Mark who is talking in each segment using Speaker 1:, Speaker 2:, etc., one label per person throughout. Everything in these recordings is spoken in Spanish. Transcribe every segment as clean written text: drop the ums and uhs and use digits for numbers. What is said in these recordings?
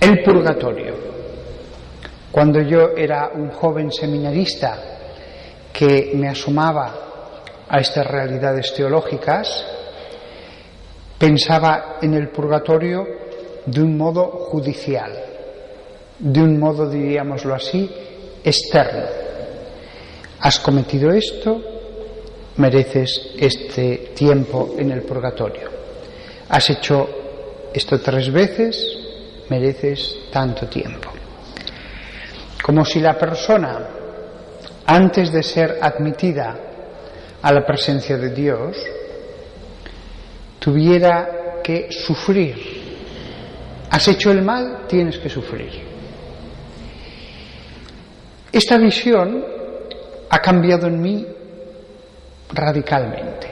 Speaker 1: El purgatorio. Cuando yo era un joven seminarista que me asomaba a estas realidades teológicas, pensaba en el purgatorio de un modo judicial, de un modo, diríamoslo así, externo. Has cometido esto, mereces este tiempo en el purgatorio. Has hecho esto 3 veces, mereces tanto tiempo. Como si la persona, antes de ser admitida a la presencia de Dios, tuviera que sufrir. Has hecho el mal, tienes que sufrir. Esta visión ha cambiado en mí radicalmente.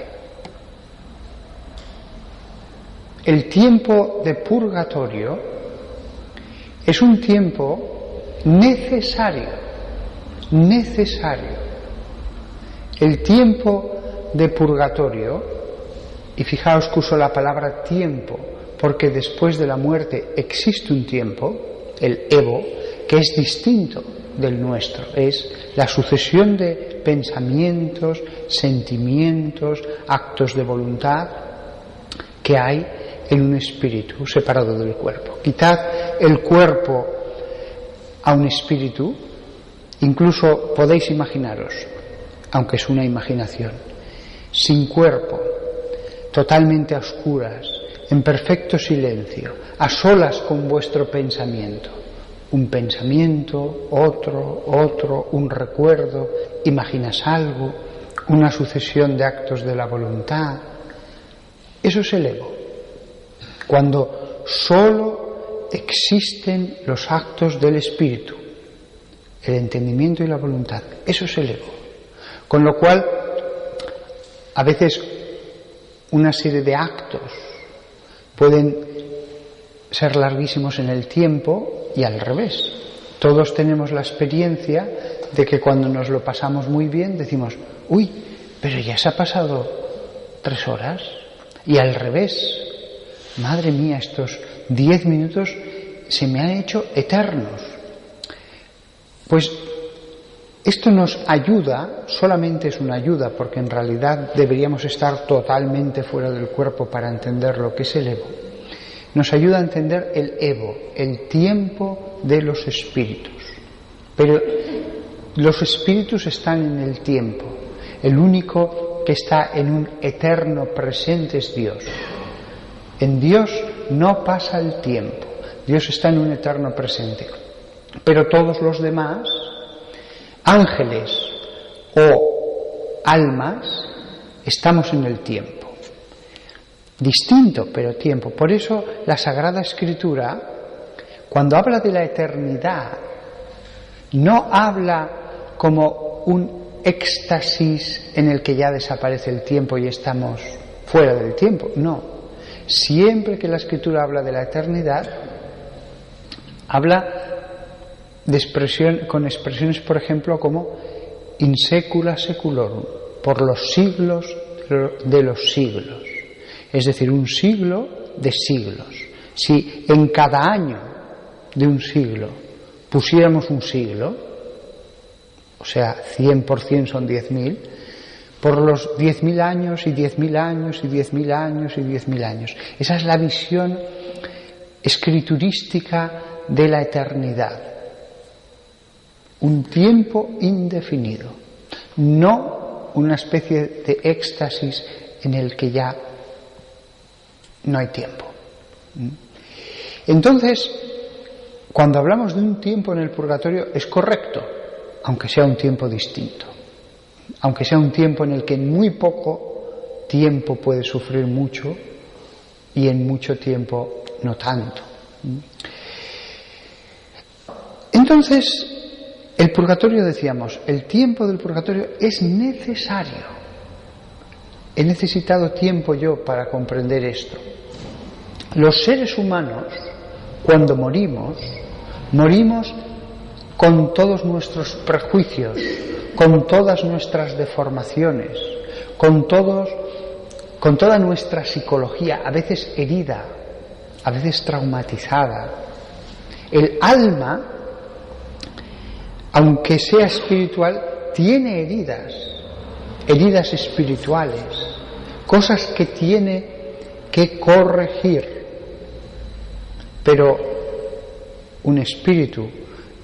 Speaker 1: El tiempo de purgatorio es un tiempo necesario. El tiempo de purgatorio, y fijaos que uso la palabra tiempo, porque después de la muerte existe un tiempo, el Evo, que es distinto del nuestro, es la sucesión de pensamientos, sentimientos, actos de voluntad que hay en un espíritu separado del cuerpo. Quitad el cuerpo a un espíritu, incluso podéis imaginaros, aunque es una imaginación, sin cuerpo, totalmente a oscuras, en perfecto silencio, a solas con vuestro pensamiento. Un pensamiento, otro, un recuerdo, imaginas algo, una sucesión de actos de la voluntad. Eso es el ego. Cuando solo existen los actos del espíritu, el entendimiento y la voluntad, eso es el ego. Con lo cual, a veces una serie de actos pueden ser larguísimos en el tiempo y al revés. Todos tenemos la experiencia de que cuando nos lo pasamos muy bien decimos, uy, pero ya se ha pasado 3 horas. Y al revés, madre mía, estos 10 minutos se me han hecho eternos. Pues esto nos ayuda, solamente es una ayuda, porque en realidad deberíamos estar totalmente fuera del cuerpo para entender lo que es el ego. Nos ayuda a entender el Evo, el tiempo de los espíritus. Pero los espíritus están en el tiempo. El único que está en un eterno presente es Dios. En Dios no pasa el tiempo. Dios está en un eterno presente. Pero todos los demás, ángeles o almas, estamos en el tiempo. Distinto, pero tiempo. Por eso la Sagrada Escritura, cuando habla de la eternidad, no habla como un éxtasis en el que ya desaparece el tiempo y estamos fuera del tiempo. No. Siempre que la Escritura habla de la eternidad, habla de con expresiones, por ejemplo, como in secula seculorum, por los siglos de los siglos. Es decir, un siglo de siglos. Si en cada año de un siglo pusiéramos un siglo, o sea, 100% son 10.000, por los 10.000 años y 10.000 años y 10.000 años y 10.000 años. Esa es la visión escriturística de la eternidad. Un tiempo indefinido, no una especie de éxtasis en el que ya no hay tiempo. Entonces, cuando hablamos de un tiempo en el purgatorio, es correcto, aunque sea un tiempo distinto, aunque sea un tiempo en el que en muy poco tiempo puede sufrir mucho y en mucho tiempo no tanto. Entonces, el purgatorio, decíamos, el tiempo del purgatorio es necesario. He necesitado tiempo yo para comprender esto. Los seres humanos, cuando morimos con todos nuestros prejuicios, con todas nuestras deformaciones, con toda nuestra psicología, a veces herida, a veces traumatizada. El alma, aunque sea espiritual, tiene heridas espirituales, cosas que tiene que corregir. Pero un espíritu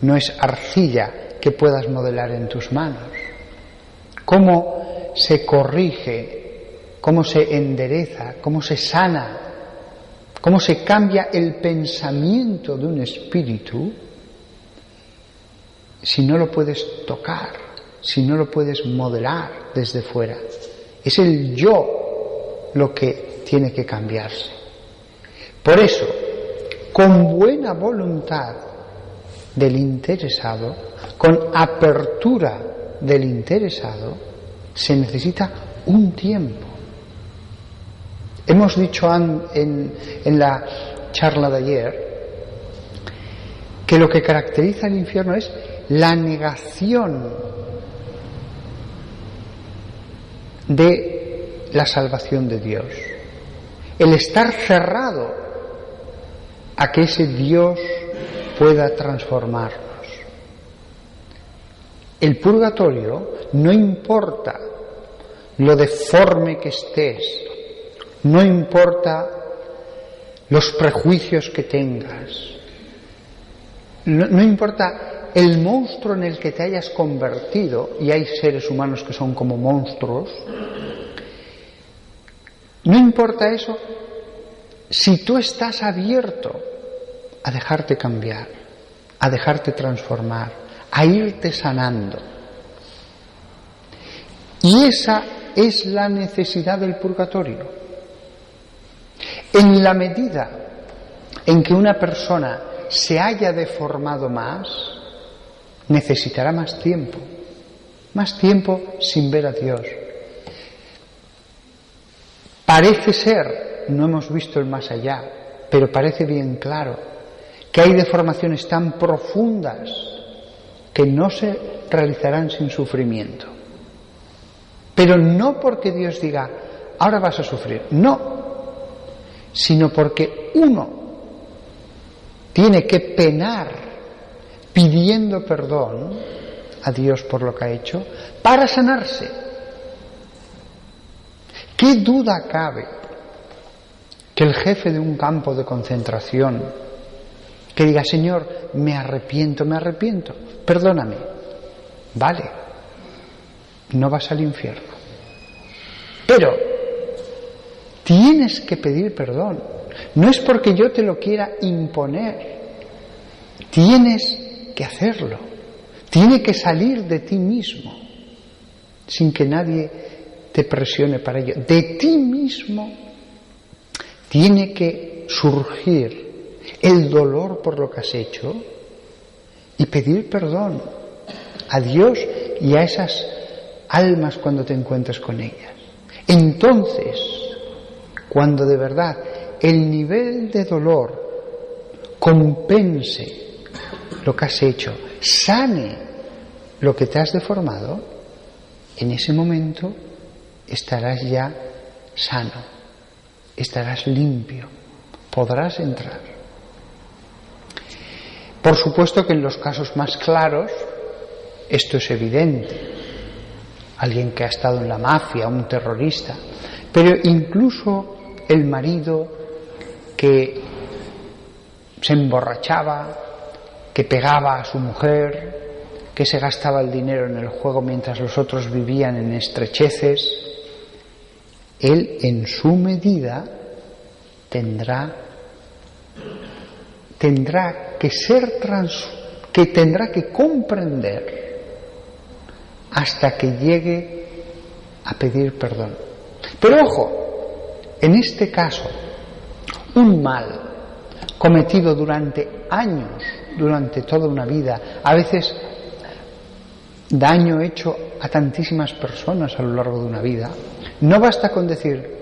Speaker 1: no es arcilla que puedas modelar en tus manos. ¿Cómo se corrige? ¿Cómo se endereza? ¿Cómo se sana? ¿Cómo se cambia el pensamiento de un espíritu si no lo puedes tocar, si no lo puedes modelar desde fuera? Es el yo lo que tiene que cambiarse. Por eso, con buena voluntad del interesado, con apertura del interesado, se necesita un tiempo. Hemos dicho en la charla de ayer que lo que caracteriza el infierno es la negación de la salvación de Dios, el estar cerrado a que ese Dios pueda transformarnos. El purgatorio, no importa lo deforme que estés, no importa los prejuicios que tengas, no importa el monstruo en el que te hayas convertido, y hay seres humanos que son como monstruos, no importa eso si tú estás abierto a dejarte cambiar, a dejarte transformar, a irte sanando. Y esa es la necesidad del purgatorio. En la medida en que una persona se haya deformado más, necesitará más tiempo sin ver a Dios. Parece ser, no hemos visto el más allá, pero parece bien claro que hay deformaciones tan profundas que no se realizarán sin sufrimiento. Pero no porque Dios diga, ahora vas a sufrir, no, sino porque uno tiene que penar pidiendo perdón a Dios por lo que ha hecho para sanarse. ¿Qué duda cabe que el jefe de un campo de concentración que diga, Señor, me arrepiento, perdóname? Vale, no vas al infierno, pero tienes que pedir perdón. No es porque yo te lo quiera imponer, tienes que hacerlo, tiene que salir de ti mismo, sin que nadie te presione para ello. De ti mismo tiene que surgir el dolor por lo que has hecho y pedir perdón a Dios y a esas almas cuando te encuentres con ellas. Entonces, cuando de verdad el nivel de dolor compense lo que has hecho, sane lo que te has deformado, en ese momento estarás ya sano, estarás limpio, podrás entrar. Por supuesto que en los casos más claros esto es evidente. Alguien que ha estado en la mafia, un terrorista, pero incluso el marido que se emborrachaba, que pegaba a su mujer, que se gastaba el dinero en el juego mientras los otros vivían en estrecheces, él en su medida tendrá que comprender hasta que llegue a pedir perdón. Pero ojo, en este caso, un mal cometido durante años, durante toda una vida, a veces daño hecho a tantísimas personas a lo largo de una vida, no basta con decir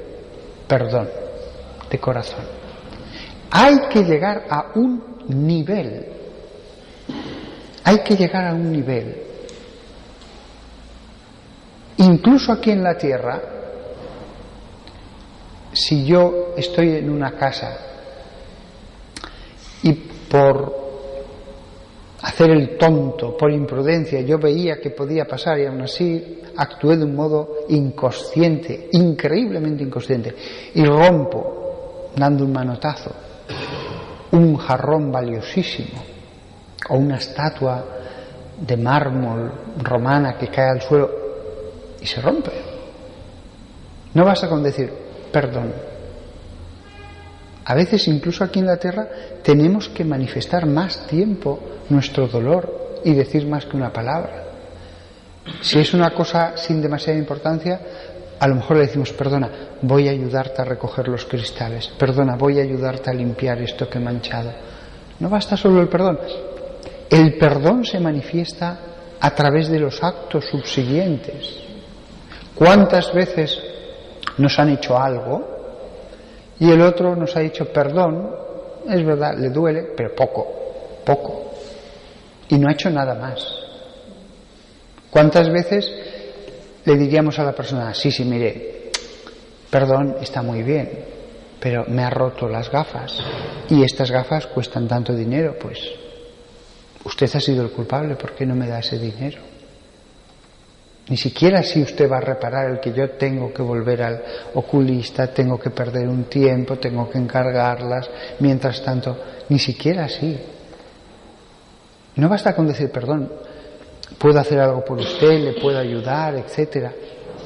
Speaker 1: perdón de corazón. Hay que llegar a un nivel, incluso aquí en la tierra. Si yo estoy en una casa y por hacer el tonto por imprudencia. Yo veía que podía pasar y aún así actué de un modo inconsciente, increíblemente inconsciente, y rompo dando un manotazo un jarrón valiosísimo o una estatua de mármol romana que cae al suelo y se rompe. No basta con decir perdón. A veces, incluso aquí en la tierra, tenemos que manifestar más tiempo nuestro dolor y decir más que una palabra. Si es una cosa sin demasiada importancia, a lo mejor le decimos, perdona, voy a ayudarte a recoger los cristales, perdona, voy a ayudarte a limpiar esto que he manchado. No basta solo el perdón. El perdón se manifiesta a través de los actos subsiguientes. ¿Cuántas veces nos han hecho algo y el otro nos ha dicho perdón? Es verdad, le duele, pero poco, y no ha hecho nada más. ¿Cuántas veces le diríamos a la persona, sí, mire, perdón, está muy bien, pero me ha roto las gafas y estas gafas cuestan tanto dinero? Pues usted ha sido el culpable, ¿por qué no me da ese dinero? Ni siquiera si usted va a reparar el que yo tengo que volver al oculista, tengo que perder un tiempo, tengo que encargarlas, mientras tanto, ni siquiera así. No basta con decir perdón, puedo hacer algo por usted, le puedo ayudar, etcétera.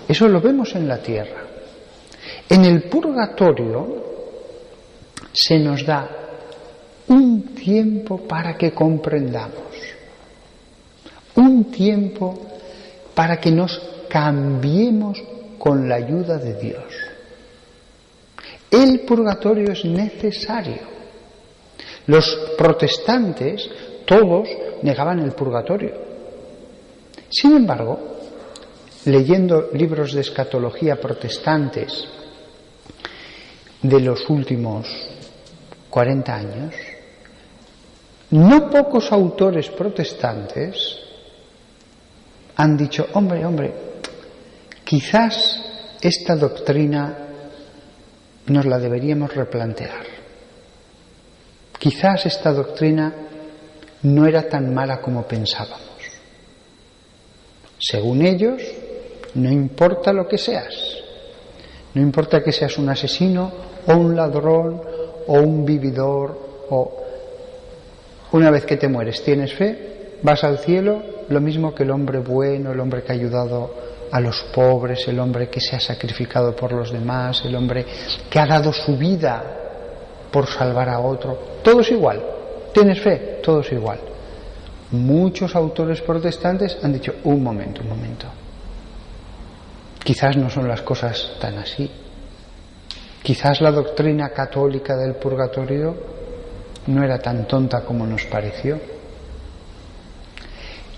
Speaker 1: Eso lo vemos en la tierra. En el purgatorio se nos da un tiempo para que comprendamos, un tiempo para que nos cambiemos con la ayuda de Dios. El purgatorio es necesario. Los protestantes todos negaban el purgatorio. Sin embargo, leyendo libros de escatología protestantes de los últimos 40 años, no pocos autores protestantes han dicho, hombre, quizás esta doctrina nos la deberíamos replantear. Quizás esta doctrina no era tan mala como pensábamos. Según ellos, no importa lo que seas. No importa que seas un asesino o un ladrón o un vividor o... Una vez que te mueres, tienes fe, vas al cielo, lo mismo que el hombre bueno, el hombre que ha ayudado a los pobres, el hombre que se ha sacrificado por los demás, el hombre que ha dado su vida por salvar a otro. Todo es igual. ¿Tienes fe? Todo es igual. Muchos autores protestantes han dicho, un momento. Quizás no son las cosas tan así. Quizás la doctrina católica del purgatorio no era tan tonta como nos pareció.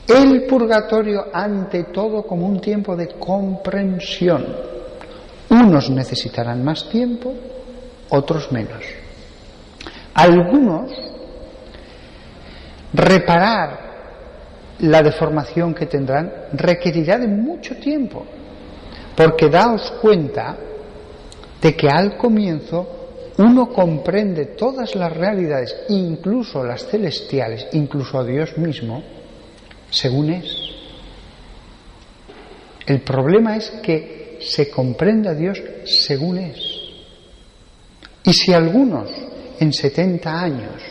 Speaker 1: El purgatorio, ante todo, como un tiempo de comprensión. Unos necesitarán más tiempo, otros menos. Algunos, reparar la deformación que tendrán requerirá de mucho tiempo, porque daos cuenta de que al comienzo uno comprende todas las realidades, incluso las celestiales, incluso a Dios mismo, según es. El problema es que se comprende a Dios según es. Y si algunos en 70 años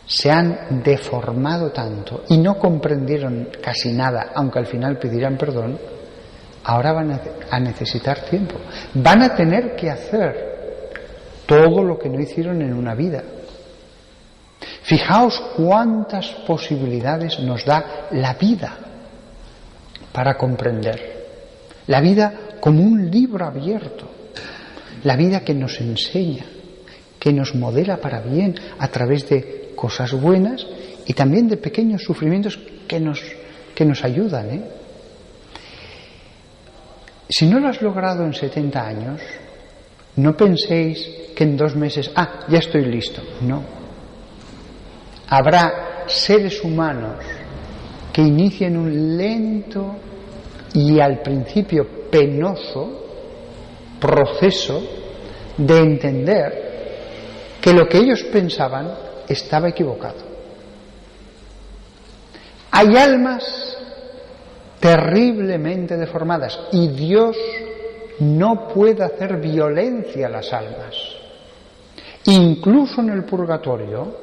Speaker 1: se han deformado tanto y no comprendieron casi nada, aunque al final pedirán perdón, ahora van a necesitar tiempo. Van a tener que hacer todo lo que no hicieron en una vida. Fijaos cuántas posibilidades nos da la vida para comprender. La vida como un libro abierto. La vida que nos enseña, que nos modela para bien a través de cosas buenas y también de pequeños sufrimientos que nos ayudan. Si no lo has logrado en 70 años, no penséis que en 2 meses, ya estoy listo. No. Habrá seres humanos que inicien un lento y al principio penoso proceso de entender que lo que ellos pensaban estaba equivocado. Hay almas terriblemente deformadas y Dios no puede hacer violencia a las almas. Incluso en el purgatorio,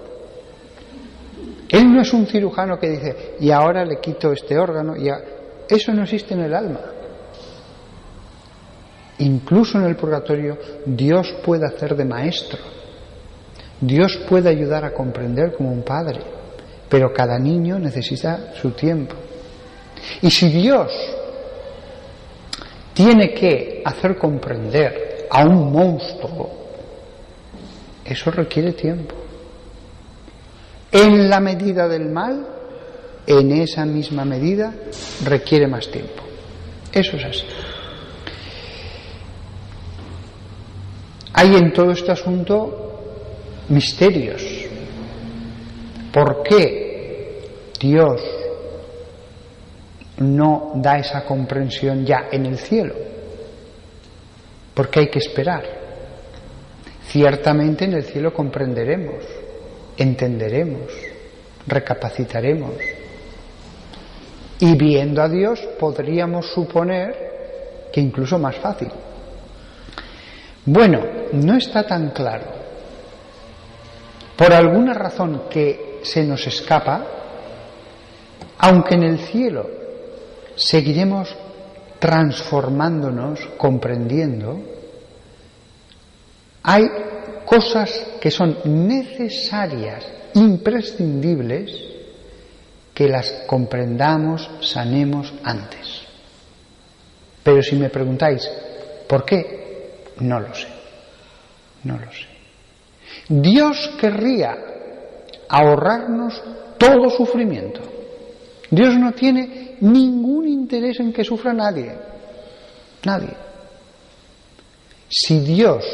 Speaker 1: Él no es un cirujano que dice, y ahora le quito este órgano, eso no existe en el alma. Incluso en el purgatorio, Dios puede hacer de maestro. Dios puede ayudar a comprender como un padre, pero cada niño necesita su tiempo. Y si Dios tiene que hacer comprender a un monstruo, eso requiere tiempo. En la medida del mal, en esa misma medida, requiere más tiempo. Eso es así. Hay en todo este asunto misterios. ¿Por qué Dios no da esa comprensión ya en el cielo? Porque hay que esperar. Ciertamente en el cielo comprenderemos, entenderemos, recapacitaremos. Y viendo a Dios podríamos suponer que incluso más fácil. Bueno, no está tan claro. Por alguna razón que se nos escapa, aunque en el cielo seguiremos transformándonos, comprendiendo, hay cosas que son necesarias, imprescindibles, que las comprendamos, sanemos antes. Pero si me preguntáis, ¿por qué? No lo sé. No lo sé. Dios querría ahorrarnos todo sufrimiento. Dios no tiene ningún interés en que sufra nadie. Nadie. Si Dios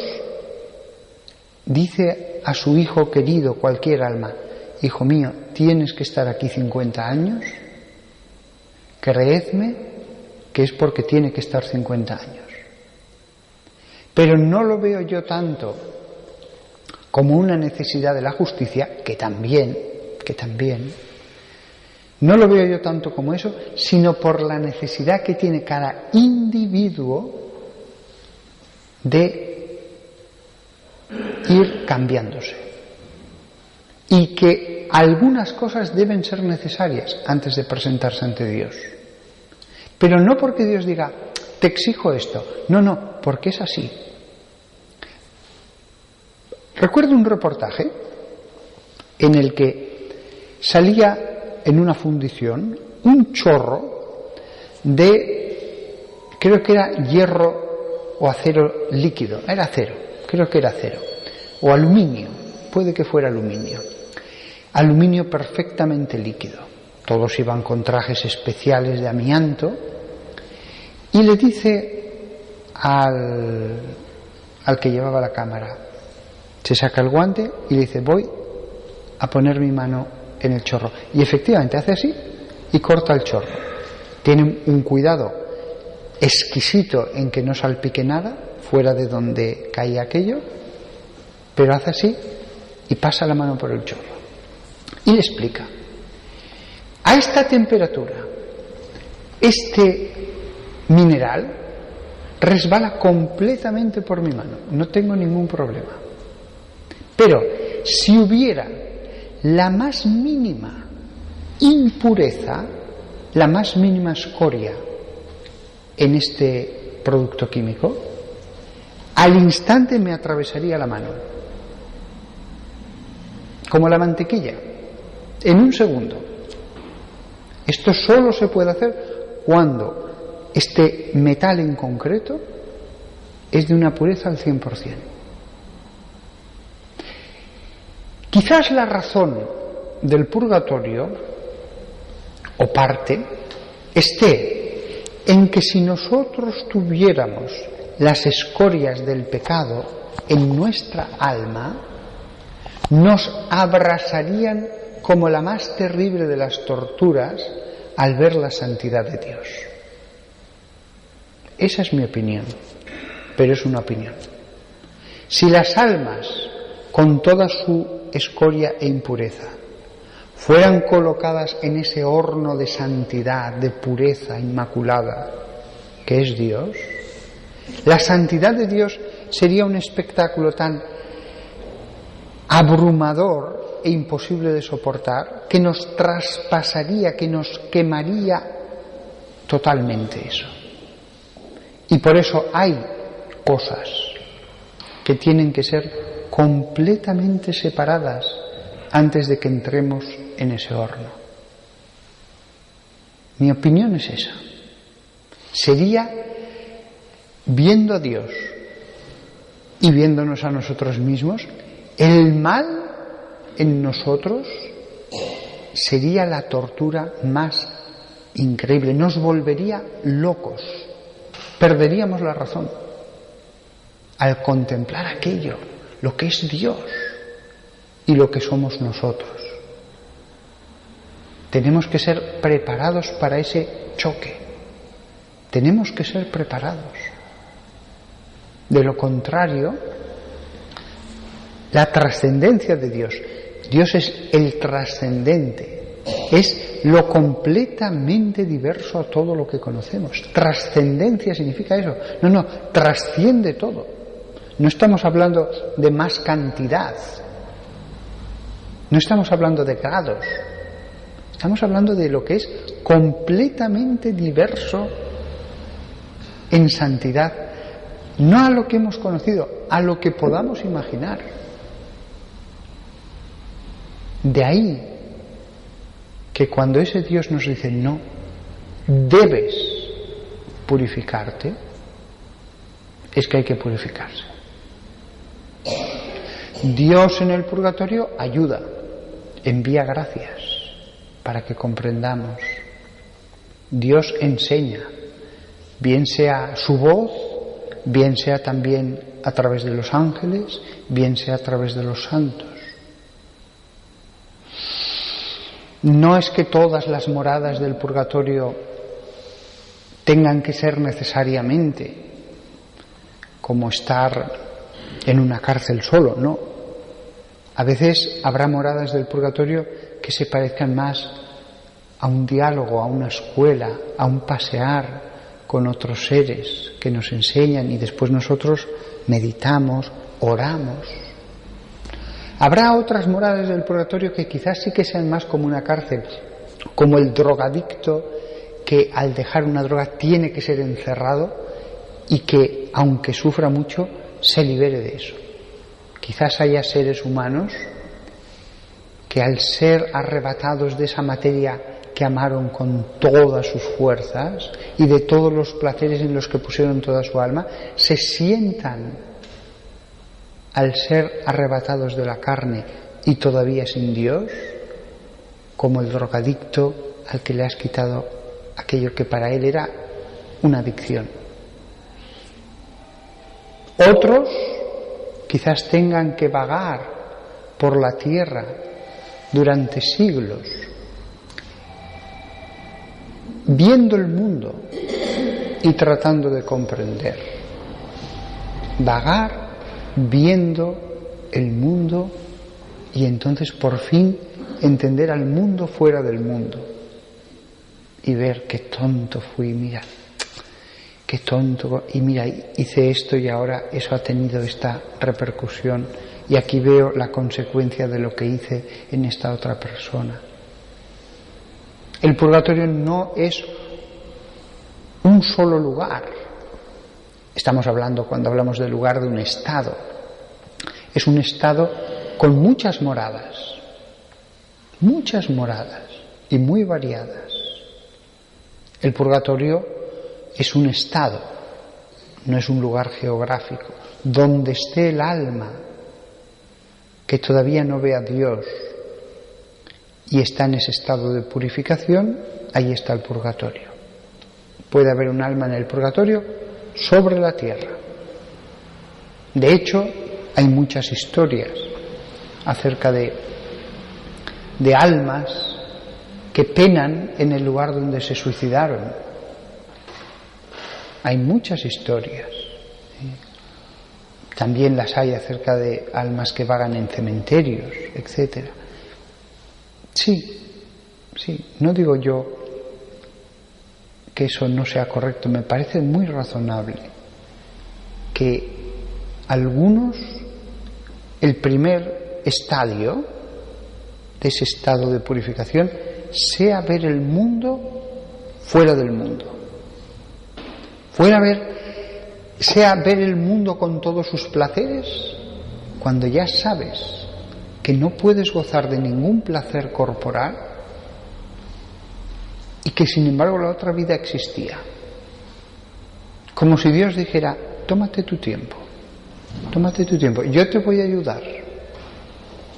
Speaker 1: dice a su hijo querido, cualquier alma, hijo mío, tienes que estar aquí 50 años, creedme que es porque tiene que estar 50 años. Pero no lo veo yo tanto como una necesidad de la justicia, que también, no lo veo yo tanto como eso, sino por la necesidad que tiene cada individuo de ir cambiándose. Y que algunas cosas deben ser necesarias antes de presentarse ante Dios. Pero no porque Dios diga, te exijo esto. No, porque es así. Recuerdo un reportaje en el que salía en una fundición un chorro de, creo que era hierro o acero líquido, era acero, creo que era acero, o aluminio, puede que fuera aluminio perfectamente líquido. Todos iban con trajes especiales de amianto y le dice al que llevaba la cámara, se saca el guante y le dice, voy a poner mi mano en el chorro. Y efectivamente hace así y corta el chorro. Tiene un cuidado exquisito en que no salpique nada fuera de donde caía aquello, pero hace así y pasa la mano por el chorro. Y le explica, a esta temperatura, este mineral resbala completamente por mi mano, no tengo ningún problema. Pero si hubiera la más mínima impureza, la más mínima escoria en este producto químico, al instante me atravesaría la mano, como la mantequilla, en un segundo. Esto solo se puede hacer cuando este metal en concreto es de una pureza al 100%. Quizás la razón del purgatorio, o parte, esté en que si nosotros tuviéramos las escorias del pecado en nuestra alma, nos abrasarían como la más terrible de las torturas al ver la santidad de Dios. Esa es mi opinión, pero es una opinión. Si las almas, con toda su escoria e impureza, fueran colocadas en ese horno de santidad, de pureza inmaculada, que es Dios, la santidad de Dios sería un espectáculo tan abrumador e imposible de soportar, que nos traspasaría, que nos quemaría totalmente eso. Y por eso hay cosas que tienen que ser completamente separadas antes de que entremos en ese horno. Mi opinión es esa. Sería, viendo a Dios y viéndonos a nosotros mismos, el mal en nosotros sería la tortura más increíble, nos volvería locos, perderíamos la razón al contemplar aquello, lo que es Dios y lo que somos nosotros. Tenemos que ser preparados para ese choque, tenemos que ser preparados. De lo contrario, la trascendencia de Dios, Dios es el trascendente, es lo completamente diverso a todo lo que conocemos. Trascendencia significa eso. No, trasciende todo. No estamos hablando de más cantidad, no estamos hablando de grados, estamos hablando de lo que es completamente diverso en santidad, no a lo que hemos conocido, a lo que podamos imaginar. De ahí que cuando ese Dios nos dice no, debes purificarte, es que hay que purificarse. Dios en el purgatorio ayuda, envía gracias para que comprendamos. Dios enseña, bien sea su voz, bien sea también a través de los ángeles, bien sea a través de los santos. No es que todas las moradas del purgatorio tengan que ser necesariamente como estar en una cárcel solo, no. A veces habrá moradas del purgatorio que se parezcan más a un diálogo, a una escuela, a un pasear con otros seres que nos enseñan y después nosotros meditamos, oramos. Habrá otras moradas del purgatorio que quizás sí que sean más como una cárcel, como el drogadicto que al dejar una droga tiene que ser encerrado y que, aunque sufra mucho, se libere de eso. Quizás haya seres humanos que al ser arrebatados de esa materia que amaron con todas sus fuerzas y de todos los placeres en los que pusieron toda su alma, se sientan, al ser arrebatados de la carne y todavía sin Dios, como el drogadicto al que le has quitado aquello que para él era una adicción. Otros quizás tengan que vagar por la tierra durante siglos, viendo el mundo y tratando de comprender. Vagar viendo el mundo y entonces por fin entender al mundo fuera del mundo y ver qué tonto fui, mira, qué tonto, y mira, hice esto y ahora eso ha tenido esta repercusión y aquí veo la consecuencia de lo que hice en esta otra persona. El purgatorio no es un solo lugar. Estamos hablando, cuando hablamos del lugar, de un estado. Es un estado con muchas moradas y muy variadas. El purgatorio es un estado, no es un lugar geográfico, donde esté el alma que todavía no ve a Dios y está en ese estado de purificación, ahí está el purgatorio. Puede haber un alma en el purgatorio sobre la tierra. De hecho, hay muchas historias acerca de almas que penan en el lugar donde se suicidaron. Hay muchas historias. También las hay acerca de almas que vagan en cementerios, etc. Sí, no digo yo que eso no sea correcto, me parece muy razonable que algunos, el primer estadio de ese estado de purificación sea ver el mundo fuera del mundo, sea ver el mundo con todos sus placeres, cuando ya sabes que no puedes gozar de ningún placer corporal y que sin embargo la otra vida existía. Como si Dios dijera, tómate tu tiempo, yo te voy a ayudar,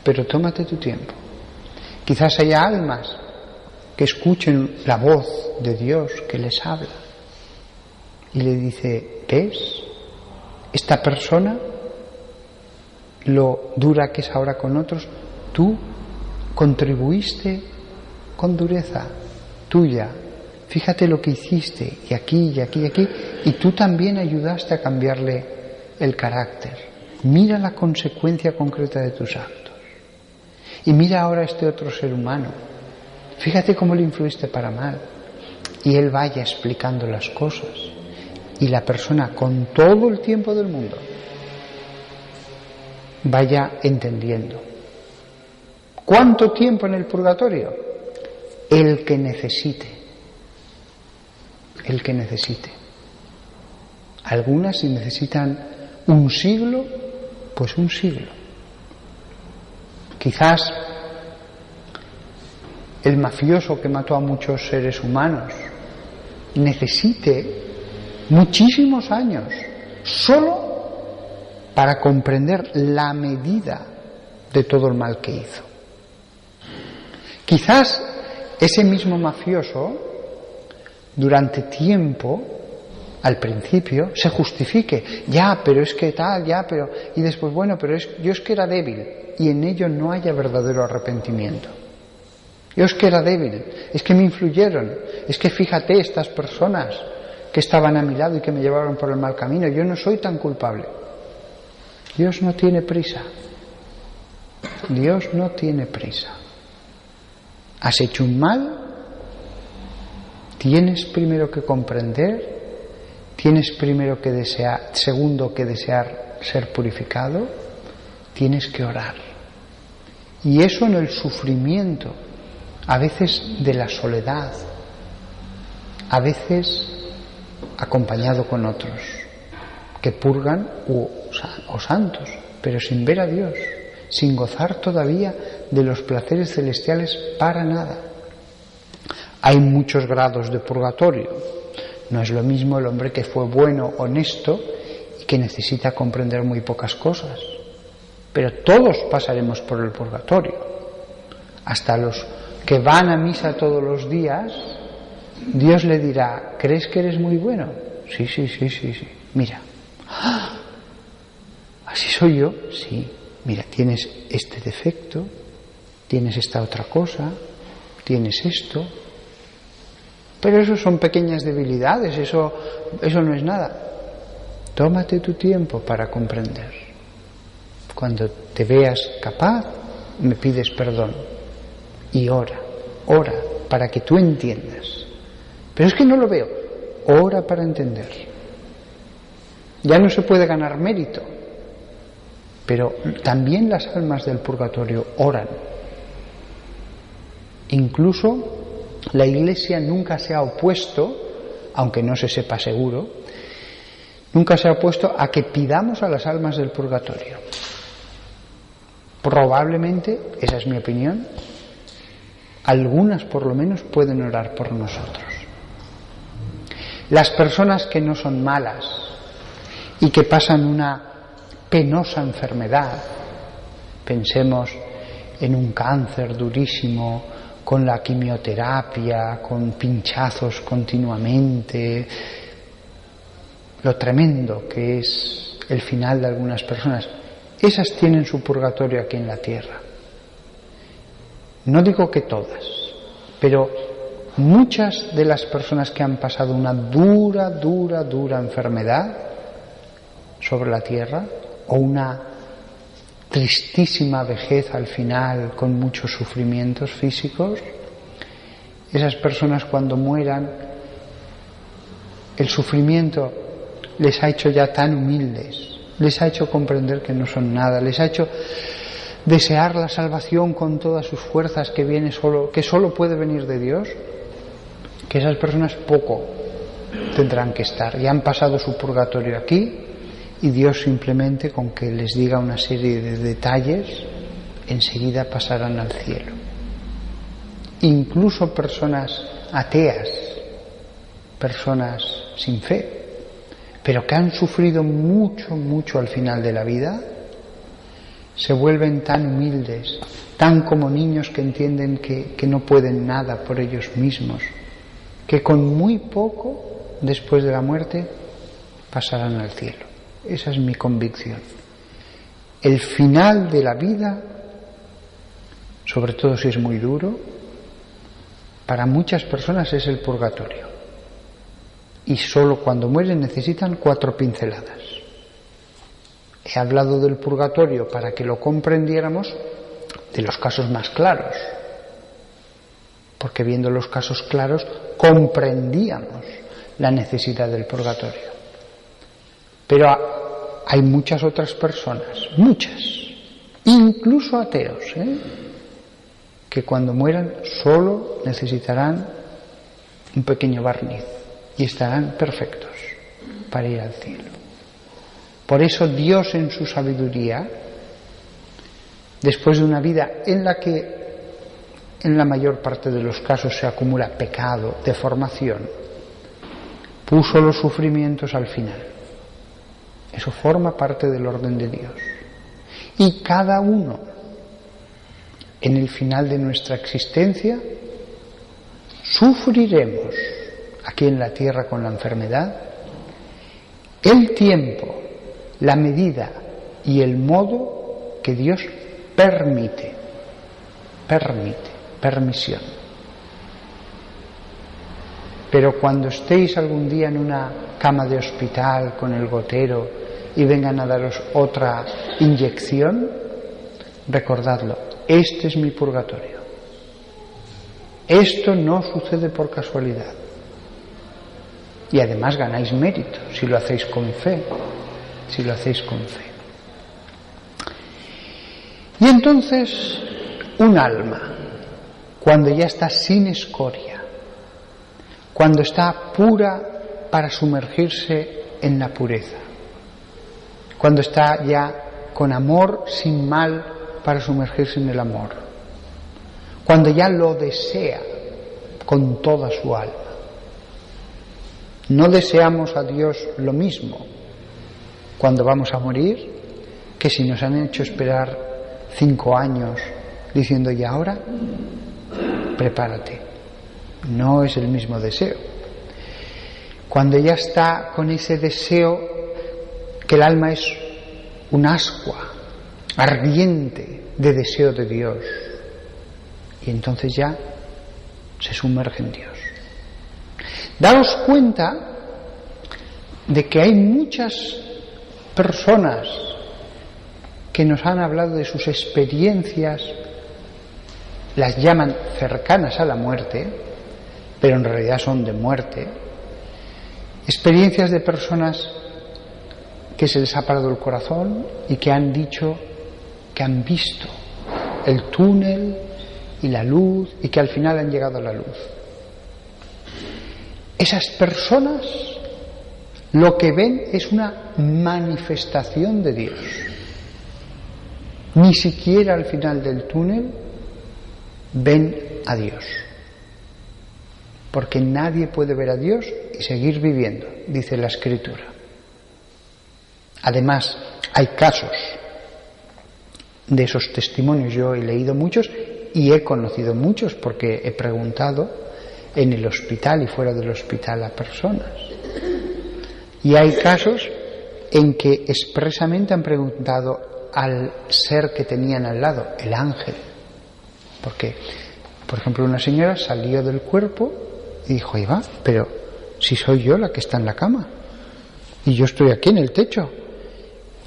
Speaker 1: pero tómate tu tiempo. Quizás haya almas que escuchen la voz de Dios que les habla y le dice, ¿ves? Esta persona, lo dura que es ahora con otros, tú contribuiste con dureza tuya, fíjate lo que hiciste, y aquí, y tú también ayudaste a cambiarle el carácter. Mira la consecuencia concreta de tus actos. Y mira ahora a este otro ser humano, fíjate cómo le influiste para mal. Y él vaya explicando las cosas, y la persona con todo el tiempo del mundo vaya entendiendo. ¿Cuánto tiempo en el purgatorio? El que necesite. Algunas, si necesitan un siglo, pues un siglo. Quizás el mafioso que mató a muchos seres humanos necesite muchísimos años solo para comprender la medida de todo el mal que hizo. Quizás ese mismo mafioso durante tiempo, al principio, se justifique, pero es que tal, y después, pero yo es que era débil, y en ello no haya verdadero arrepentimiento. Yo es que era débil, es que me influyeron, es que fíjate estas personas que estaban a mi lado y que me llevaron por el mal camino, yo no soy tan culpable. Dios no tiene prisa. Has hecho un mal, tienes primero que comprender, tienes primero que desear, segundo que desear ser purificado, tienes que orar. Y eso en el sufrimiento, a veces de la soledad, a veces acompañado con otros que purgan o santos, pero sin ver a Dios, sin gozar todavía de los placeres celestiales para nada. Hay muchos grados de purgatorio. No es lo mismo el hombre que fue bueno, honesto y que necesita comprender muy pocas cosas. Pero todos pasaremos por el purgatorio. Hasta los que van a misa todos los días, Dios le dirá, ¿crees que eres muy bueno? Sí. Mira. ¿Así soy yo? Sí. Mira, tienes este defecto, tienes esta otra cosa, tienes esto. Pero eso son pequeñas debilidades, eso no es nada. Tómate tu tiempo para comprender. Cuando te veas capaz, me pides perdón. Y ora para que tú entiendas. Pero es que no lo veo. Ora para entender. Ya no se puede ganar mérito, pero también las almas del purgatorio oran. Incluso la Iglesia nunca se ha opuesto, aunque no se sepa seguro, nunca se ha opuesto a que pidamos a las almas del purgatorio. Probablemente, esa es mi opinión, algunas por lo menos pueden orar por nosotros. Las personas que no son malas y que pasan una penosa enfermedad, pensemos en un cáncer durísimo, con la quimioterapia, con pinchazos continuamente, lo tremendo que es el final de algunas personas, esas tienen su purgatorio aquí en la tierra. No digo que todas, pero muchas de las personas que han pasado una dura enfermedad sobre la tierra, o una tristísima vejez al final con muchos sufrimientos físicos, esas personas cuando mueran, el sufrimiento les ha hecho ya tan humildes, les ha hecho comprender que no son nada, les ha hecho desear la salvación con todas sus fuerzas que solo puede venir de Dios, que esas personas poco tendrán que estar. Ya han pasado su purgatorio aquí y Dios simplemente con que les diga una serie de detalles enseguida pasarán al cielo. Incluso personas ateas, personas sin fe, pero que han sufrido mucho al final de la vida, se vuelven tan humildes, tan como niños que entienden que no pueden nada por ellos mismos, que con muy poco después de la muerte pasarán al cielo. Esa es mi convicción. El final de la vida, sobre todo si es muy duro, para muchas personas es el purgatorio. Y solo cuando mueren necesitan 4 pinceladas. He hablado del purgatorio para que lo comprendiéramos de los casos más claros, porque viendo los casos claros comprendíamos la necesidad del purgatorio. Pero hay muchas otras personas, muchas, incluso ateos, que cuando mueran solo necesitarán un pequeño barniz y estarán perfectos para ir al cielo. Por eso Dios en su sabiduría, después de una vida en la que en la mayor parte de los casos se acumula pecado, deformación, puso los sufrimientos al final. Eso forma parte del orden de Dios. Y cada uno, en el final de nuestra existencia, sufriremos aquí en la tierra con la enfermedad el tiempo, la medida y el modo que Dios permite, permisión. Pero cuando estéis algún día en una cama de hospital con el gotero y vengan a daros otra inyección, recordadlo, este es mi purgatorio. Esto no sucede por casualidad. Y además ganáis mérito si lo hacéis con fe. Si lo hacéis con fe. Y entonces, un alma, cuando ya está sin escoria, cuando está pura para sumergirse en la pureza, cuando está ya con amor sin mal para sumergirse en el amor, cuando ya lo desea con toda su alma. No deseamos a Dios lo mismo cuando vamos a morir que si nos han hecho esperar 5 años diciendo y ahora prepárate. No es el mismo deseo. Cuando ya está con ese deseo que el alma es un ascua ardiente de deseo de Dios, y entonces ya se sumerge en Dios. Daos cuenta de que hay muchas personas que nos han hablado de sus experiencias, las llaman cercanas a la muerte, pero en realidad son de muerte, experiencias de personas que se les ha parado el corazón y que han dicho que han visto el túnel y la luz y que al final han llegado a la luz. Esas personas lo que ven es una manifestación de Dios. Ni siquiera al final del túnel ven a Dios. Porque nadie puede ver a Dios y seguir viviendo, dice la Escritura. Además, hay casos de esos testimonios. Yo he leído muchos y he conocido muchos porque he preguntado en el hospital y fuera del hospital a personas. Y hay casos en que expresamente han preguntado al ser que tenían al lado, el ángel. Porque, por ejemplo, una señora salió del cuerpo y dijo, Eva, pero si soy yo la que está en la cama y yo estoy aquí en el techo.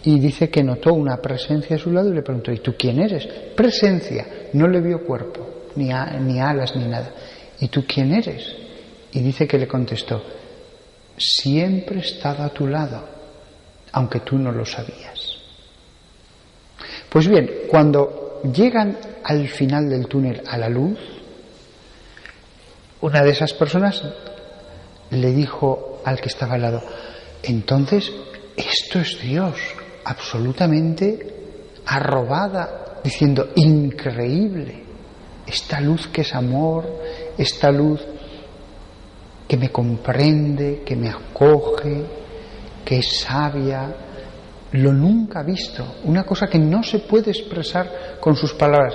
Speaker 1: y dice que notó una presencia a su lado y le preguntó: ¿y tú quién eres? Presencia, no le vio cuerpo, ni alas ni nada. ¿Y tú quién eres? Y dice que le contestó: siempre he estado a tu lado, aunque tú no lo sabías. Pues bien, cuando llegan al final del túnel a la luz, una de esas personas le dijo al que estaba al lado: entonces esto es Dios, absolutamente arrobada, diciendo: increíble, esta luz que es amor, esta luz que me comprende, que me acoge, que es sabia, lo nunca visto, una cosa que no se puede expresar con sus palabras,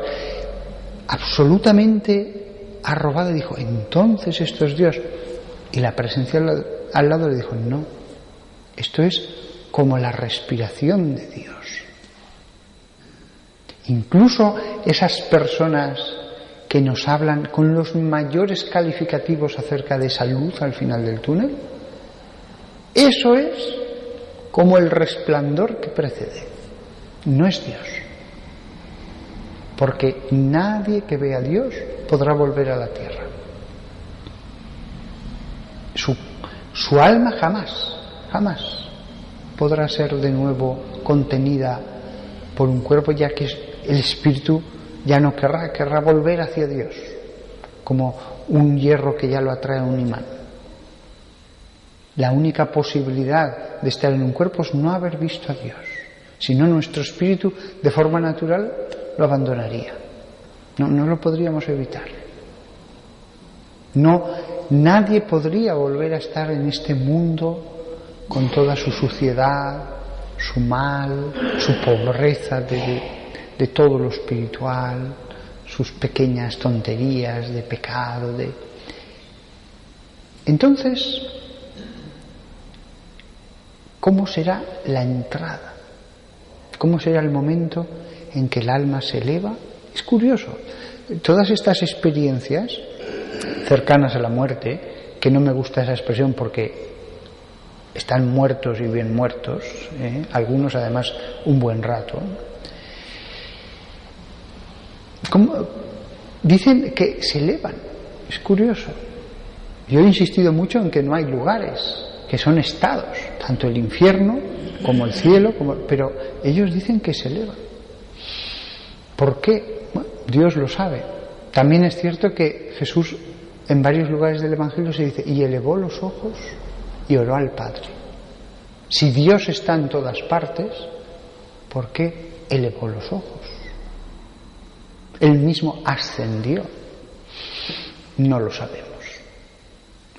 Speaker 1: absolutamente arrobada. Dijo: entonces esto es Dios. Y la presencia al lado le dijo: no, esto es como la respiración de Dios. Incluso esas personas que nos hablan con los mayores calificativos acerca de esa luz al final del túnel, eso es como el resplandor que precede. No es Dios, porque nadie que vea a Dios podrá volver a la tierra. Su alma jamás podrá ser de nuevo contenida por un cuerpo, ya que el espíritu ya no querrá volver hacia Dios, como un hierro que ya lo atrae a un imán. La única posibilidad de estar en un cuerpo es no haber visto a Dios, si no nuestro espíritu de forma natural lo abandonaría. No lo podríamos evitar. Nadie podría volver a estar en este mundo con toda su suciedad, su mal, su pobreza de todo lo espiritual, sus pequeñas tonterías de pecado. Entonces, ¿cómo será la entrada? ¿Cómo será el momento en que el alma se eleva? Es curioso. Todas estas experiencias cercanas a la muerte, que no me gusta esa expresión porque están muertos y bien muertos, algunos además un buen rato, dicen que se elevan. Es curioso. Yo he insistido mucho en que no hay lugares, que son estados, tanto el infierno como el cielo, pero ellos dicen que se elevan. ¿Por qué? Bueno, Dios lo sabe. También es cierto que Jesús en varios lugares del Evangelio se dice: y elevó los ojos y oró al Padre. Si Dios está en todas partes, ¿por qué elevó los ojos? Él mismo ascendió. No lo sabemos.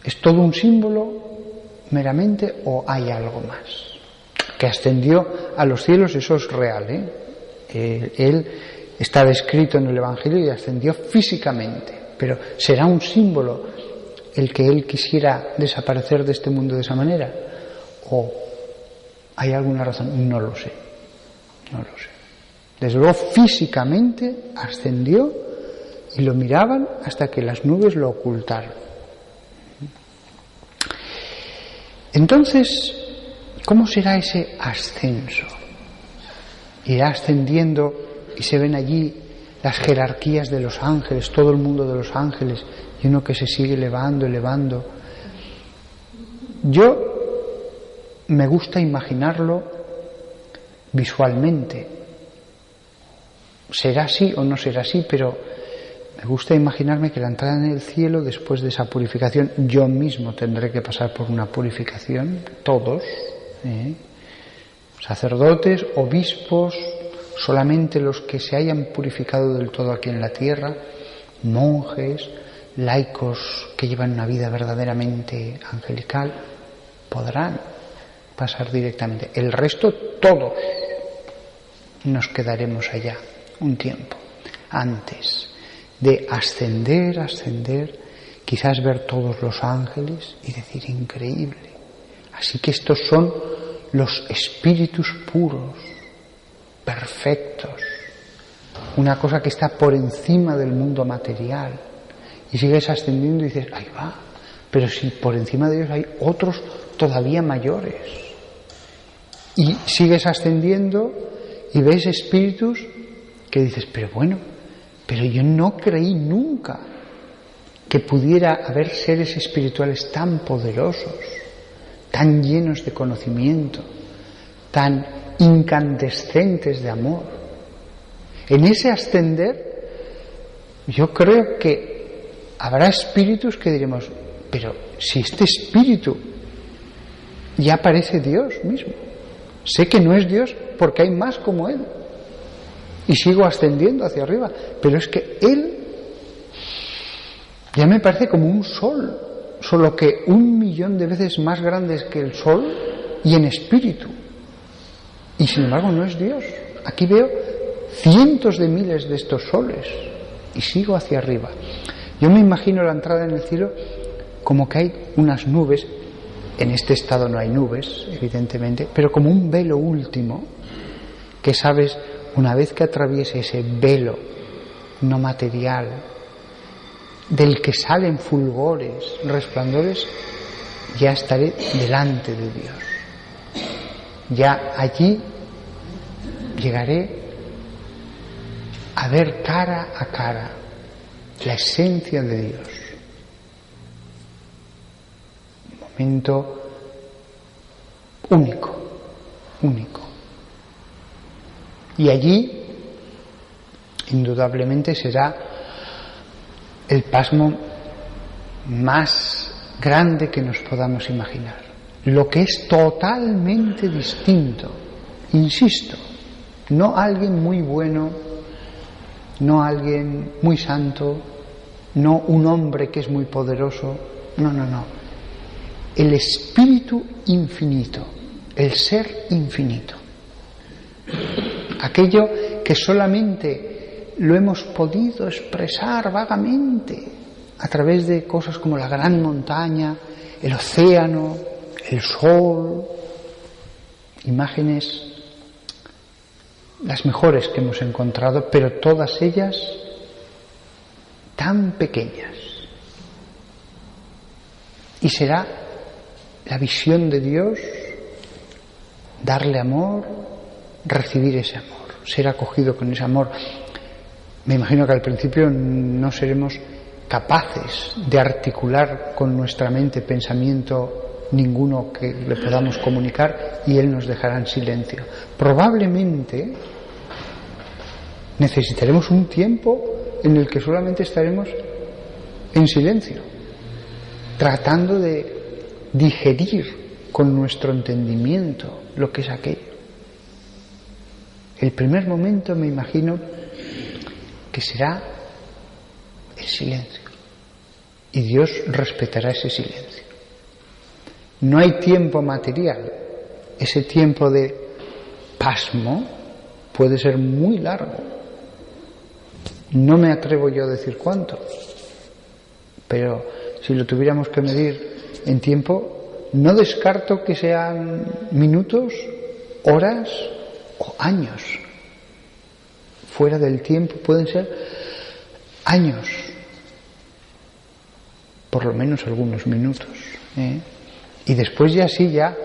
Speaker 1: ¿Es todo un símbolo meramente o hay algo más? Que ascendió a los cielos, eso es real, Él está descrito en el Evangelio y ascendió físicamente, pero ¿será un símbolo el que Él quisiera desaparecer de este mundo de esa manera? ¿O hay alguna razón? No lo sé. Desde luego físicamente ascendió y lo miraban hasta que las nubes lo ocultaron. Entonces, ¿cómo será ese ascenso? Irá ascendiendo y se ven allí las jerarquías de los ángeles, todo el mundo de los ángeles, y uno que se sigue elevando. Yo me gusta imaginarlo visualmente. Será así o no será así, pero me gusta imaginarme que la entrada en el cielo, después de esa purificación, yo mismo tendré que pasar por una purificación, todos, sacerdotes, obispos, solamente los que se hayan purificado del todo aquí en la tierra, monjes, laicos que llevan una vida verdaderamente angelical, podrán pasar directamente. El resto, todos, nos quedaremos allá un tiempo antes de ascender, quizás ver todos los ángeles y decir: increíble. Así que estos son los espíritus puros, perfectos, una cosa que está por encima del mundo material, y sigues ascendiendo y dices: ahí va, pero si por encima de ellos hay otros todavía mayores. Y sigues ascendiendo y ves espíritus que dices, pero bueno, pero yo no creí nunca que pudiera haber seres espirituales tan poderosos, tan llenos de conocimiento, tan incandescentes de amor. En ese ascender, yo creo que habrá espíritus que diremos, pero si este espíritu ya parece Dios mismo, sé que no es Dios porque hay más como Él, y sigo ascendiendo hacia arriba, pero es que Él ya me parece como un sol, solo que 1.000.000 de veces más grande que el sol y en espíritu, y sin embargo no es Dios. Aquí veo cientos de miles de estos soles y sigo hacia arriba. Yo me imagino la entrada en el cielo como que hay unas nubes. En este estado no hay nubes, evidentemente, pero como un velo último que sabes, una vez que atraviese ese velo no material del que salen fulgores, resplandores, ya estaré delante de Dios. Ya allí llegaré a ver cara a cara la esencia de Dios. Un momento único. Y allí, indudablemente, será el pasmo más grande que nos podamos imaginar. Lo que es totalmente distinto, insisto, no alguien muy bueno, no alguien muy santo, no un hombre que es muy poderoso, no. El espíritu infinito, el ser infinito. Aquello que solamente lo hemos podido expresar vagamente a través de cosas como la gran montaña, el océano, el sol, imágenes las mejores que hemos encontrado, pero todas ellas tan pequeñas. Y será la visión de Dios, darle amor, recibir ese amor, ser acogido con ese amor. Me imagino que al principio no seremos capaces de articular con nuestra mente pensamiento ninguno que le podamos comunicar, y Él nos dejará en silencio. Probablemente necesitaremos un tiempo en el que solamente estaremos en silencio, tratando de digerir con nuestro entendimiento lo que es aquello. El primer momento me imagino que será el silencio, y Dios respetará ese silencio. No hay tiempo material. Ese tiempo de pasmo puede ser muy largo. No me atrevo yo a decir cuánto, pero si lo tuviéramos que medir en tiempo, no descarto que sean minutos, horas o años. Fuera del tiempo pueden ser años, por lo menos algunos minutos, y después ya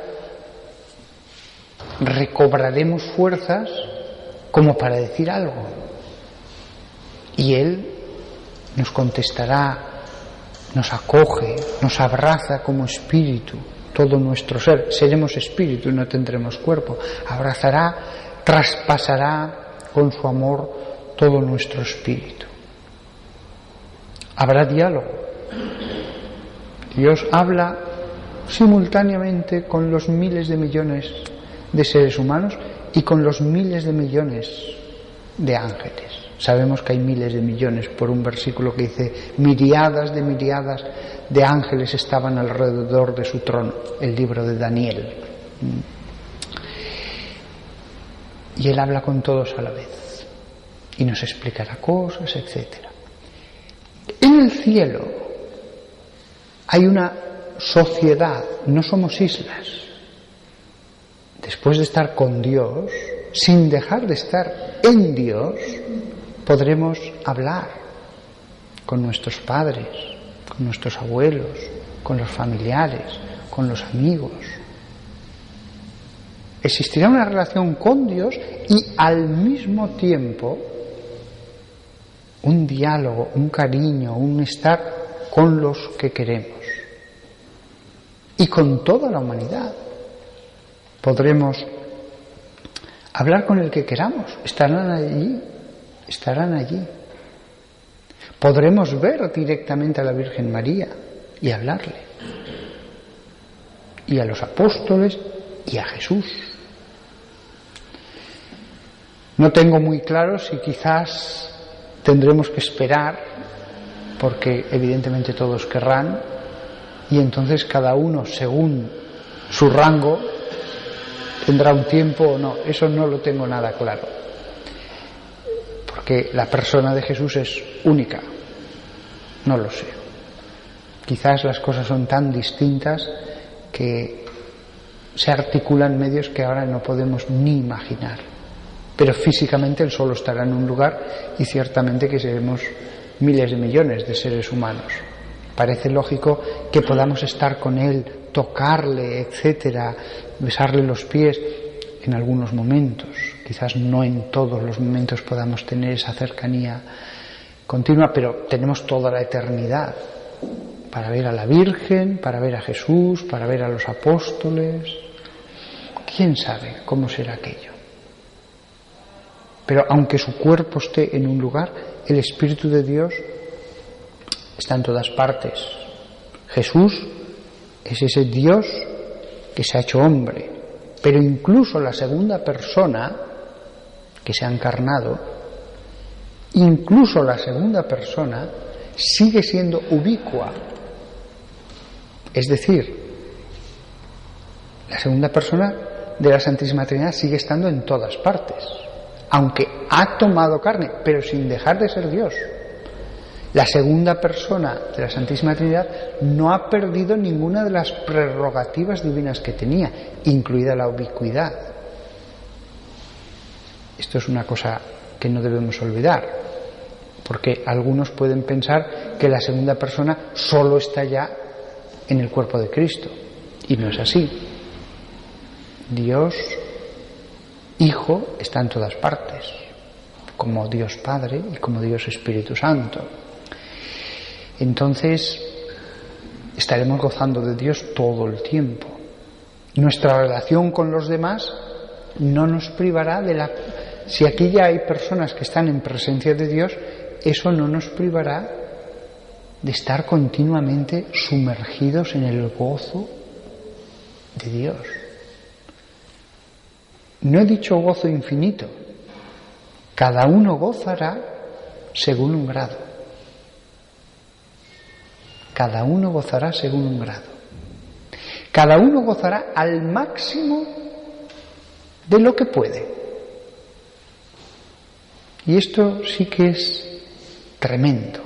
Speaker 1: recobraremos fuerzas como para decir algo, y Él nos contestará, nos acoge, nos abraza como espíritu, todo nuestro ser. Seremos espíritu y no tendremos cuerpo. Abrazará, traspasará con su amor todo nuestro espíritu. Habrá diálogo. Dios habla simultáneamente con los miles de millones de seres humanos y con los miles de millones de ángeles. Sabemos que hay miles de millones por un versículo que dice miriadas de ángeles estaban alrededor de su trono, el libro de Daniel. Y Él habla con todos a la vez y nos explicará cosas, etc. En el cielo hay una sociedad, no somos islas. Después de estar con Dios, sin dejar de estar en Dios, podremos hablar con nuestros padres, con nuestros abuelos, con los familiares, con los amigos. existirá una relación con Dios y al mismo tiempo un diálogo, un cariño, un estar con los que queremos y con toda la humanidad. Podremos hablar con el que queramos, estarán allí. Podremos ver directamente a la Virgen María y hablarle, y a los apóstoles y a Jesús. No tengo muy claro si quizás tendremos que esperar, porque evidentemente todos querrán, y entonces cada uno según su rango tendrá un tiempo o no. Eso no lo tengo nada claro, porque la persona de Jesús es única. No lo sé. Quizás las cosas son tan distintas que se articulan medios que ahora no podemos ni imaginar. Pero físicamente Él solo estará en un lugar, y ciertamente que seremos miles de millones de seres humanos. Parece lógico que podamos estar con Él, tocarle, etcétera, besarle los pies en algunos momentos. Quizás no en todos los momentos podamos tener esa cercanía continua, pero tenemos toda la eternidad para ver a la Virgen, para ver a Jesús, para ver a los apóstoles. ¿Quién sabe cómo será aquello? Pero aunque su cuerpo esté en un lugar, el Espíritu de Dios está en todas partes. Jesús es ese Dios que se ha hecho hombre, pero incluso la segunda persona que se ha encarnado, incluso la segunda persona sigue siendo ubicua. Es decir, la segunda persona de la Santísima Trinidad sigue estando en todas partes, aunque ha tomado carne, pero sin dejar de ser Dios. La segunda persona de la Santísima Trinidad no ha perdido ninguna de las prerrogativas divinas que tenía, incluida la ubicuidad. Esto es una cosa que no debemos olvidar, porque algunos pueden pensar que la segunda persona solo está ya en el cuerpo de Cristo, y no es así. Dios Hijo está en todas partes, como Dios Padre y como Dios Espíritu Santo. Entonces estaremos gozando de Dios todo el tiempo. Nuestra relación con los demás no nos privará de la... Si aquí ya hay personas que están en presencia de Dios, eso no nos privará de estar continuamente sumergidos en el gozo de Dios. No he dicho gozo infinito. Cada uno gozará según un grado. Cada uno gozará según un grado. Cada uno gozará al máximo de lo que puede. Y esto sí que es tremendo.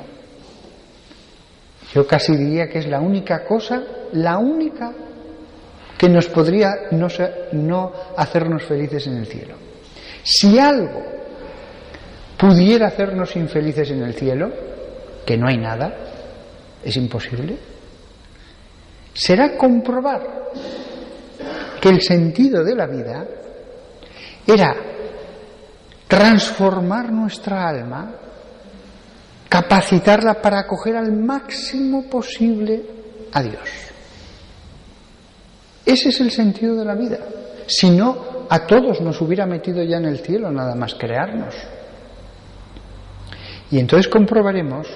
Speaker 1: Yo casi diría que es la única cosa, la única que nos podría no hacernos felices en el cielo. Si algo pudiera hacernos infelices en el cielo, que no hay nada, es imposible, será comprobar que el sentido de la vida era transformar nuestra alma, capacitarla para acoger al máximo posible a Dios. Ese es el sentido de la vida. Si no, a todos nos hubiera metido ya en el cielo nada más crearnos. Y entonces comprobaremos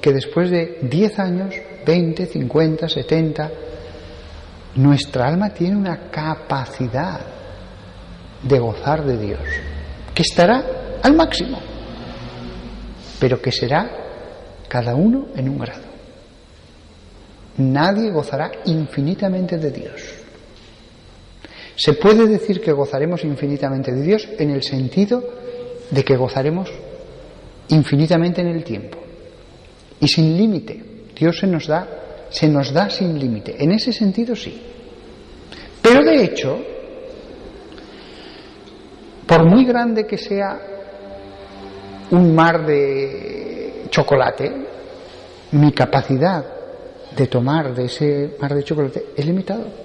Speaker 1: que después de 10 años, 20, 50, 70, nuestra alma tiene una capacidad de gozar de Dios, que estará al máximo, pero que será cada uno en un grado. Nadie gozará infinitamente de Dios. Se puede decir que gozaremos infinitamente de Dios en el sentido de que gozaremos infinitamente en el tiempo y sin límite. Dios se nos da sin límite. En ese sentido sí. Pero de hecho, por muy grande que sea un mar de chocolate, mi capacidad de tomar de ese mar de chocolate es limitado.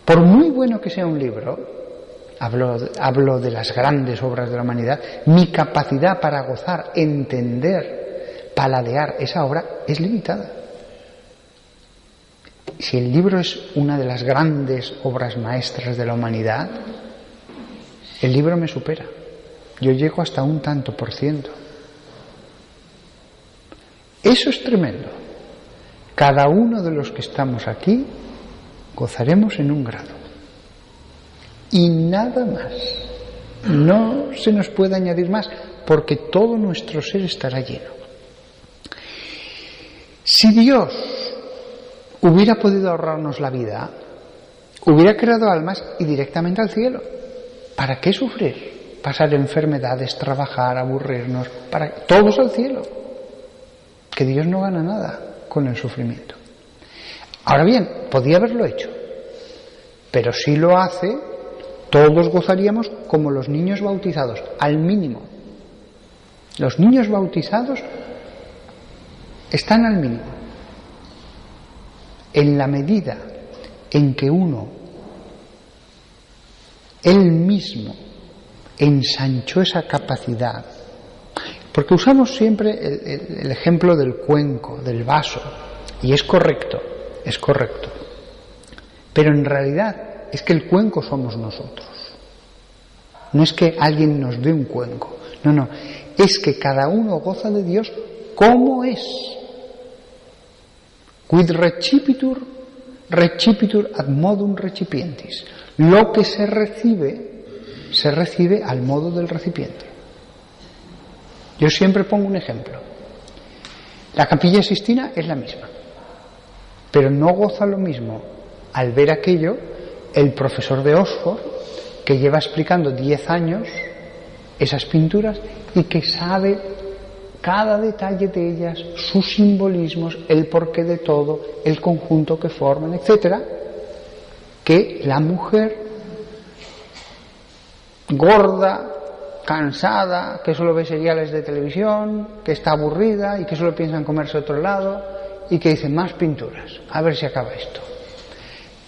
Speaker 1: Por muy bueno que sea un libro, hablo de las grandes obras de la humanidad, mi capacidad para gozar, entender, paladear esa obra es limitada. Si el libro es una de las grandes obras maestras de la humanidad, el libro me supera. Yo llego hasta un tanto por ciento. Eso es tremendo. Cada uno de los que estamos aquí gozaremos en un grado. Y nada más. No se nos puede añadir más, porque todo nuestro ser estará lleno. Si Dios hubiera podido ahorrarnos la vida, hubiera creado almas y directamente al cielo. ¿Para qué sufrir? Pasar enfermedades, trabajar, aburrirnos, todos al cielo. Que Dios no gana nada con el sufrimiento. Ahora bien, podía haberlo hecho, pero si lo hace, todos gozaríamos como los niños bautizados, al mínimo. Los niños bautizados están al mínimo. En la medida en que él mismo ensanchó esa capacidad, porque usamos siempre el ejemplo del cuenco, del vaso, y es correcto, pero en realidad es que el cuenco somos nosotros. No es que alguien nos dé un cuenco, no, es que cada uno goza de Dios como es. Quid recipitur ad modum recipientis. Lo que se recibe al modo del recipiente. Yo siempre pongo un ejemplo. La Capilla Sixtina es la misma, pero no goza lo mismo al ver aquello el profesor de Oxford, que lleva explicando 10 años esas pinturas y que sabe cada detalle de ellas, sus simbolismos, el porqué de todo, el conjunto que forman, etcétera, que la mujer gorda, cansada, que solo ve seriales de televisión, que está aburrida y que solo piensa en comerse a otro lado y que dice más pinturas, a ver si acaba esto.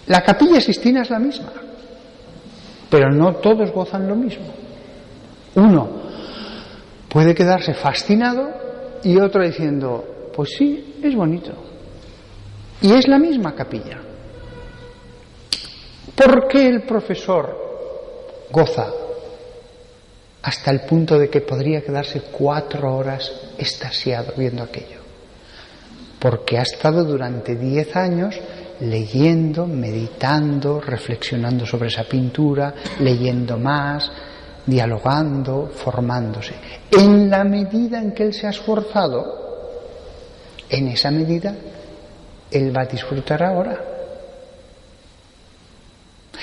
Speaker 1: La Capilla Sixtina es la misma, pero no todos gozan lo mismo. Uno puede quedarse fascinado y otro diciendo, pues sí, es bonito. Y es la misma capilla. ¿Por qué el profesor goza hasta el punto de que podría quedarse 4 horas extasiado viendo aquello? Porque ha estado durante 10 años leyendo, meditando, reflexionando sobre esa pintura, leyendo más, dialogando, formándose. En la medida en que él se ha esforzado, en esa medida él va a disfrutar ahora.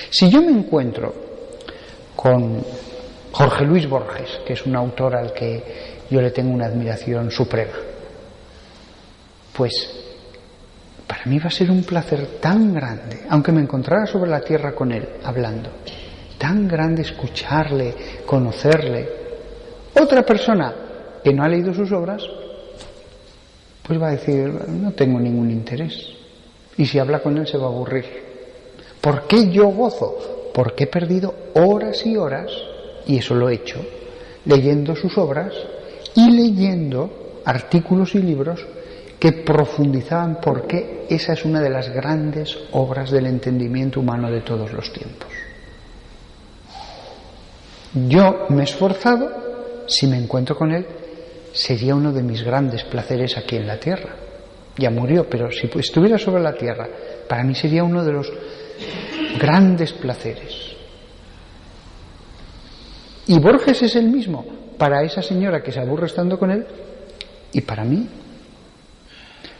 Speaker 1: Si yo me encuentro con Jorge Luis Borges, que es un autor al que yo le tengo una admiración suprema, pues para mí va a ser un placer tan grande, aunque me encontrara sobre la tierra con él, hablando, tan grande escucharle, conocerle. Otra persona que no ha leído sus obras, pues va a decir, no tengo ningún interés. Y si habla con él se va a aburrir. ¿Por qué yo gozo? Porque he perdido horas y horas, y eso lo he hecho, leyendo sus obras y leyendo artículos y libros que profundizaban por qué esa es una de las grandes obras del entendimiento humano de todos los tiempos. Yo me he esforzado, si me encuentro con él, sería uno de mis grandes placeres aquí en la tierra. Ya murió, pero si estuviera sobre la tierra, para mí sería uno de los grandes placeres. Y Borges es el mismo para esa señora que se aburre estando con él y para mí.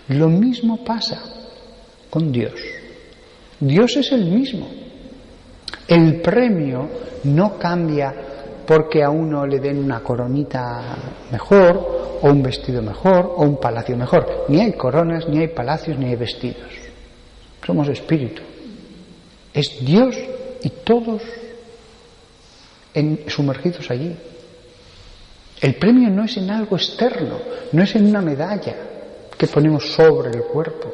Speaker 1: Lo mismo pasa con Dios. Dios es el mismo. El premio no cambia porque a uno le den una coronita mejor, o un vestido mejor, o un palacio mejor. Ni hay coronas, ni hay palacios, ni hay vestidos. Somos espíritu. Es Dios y todos sumergidos allí. El premio no es en algo externo, no es en una medalla que ponemos sobre el cuerpo.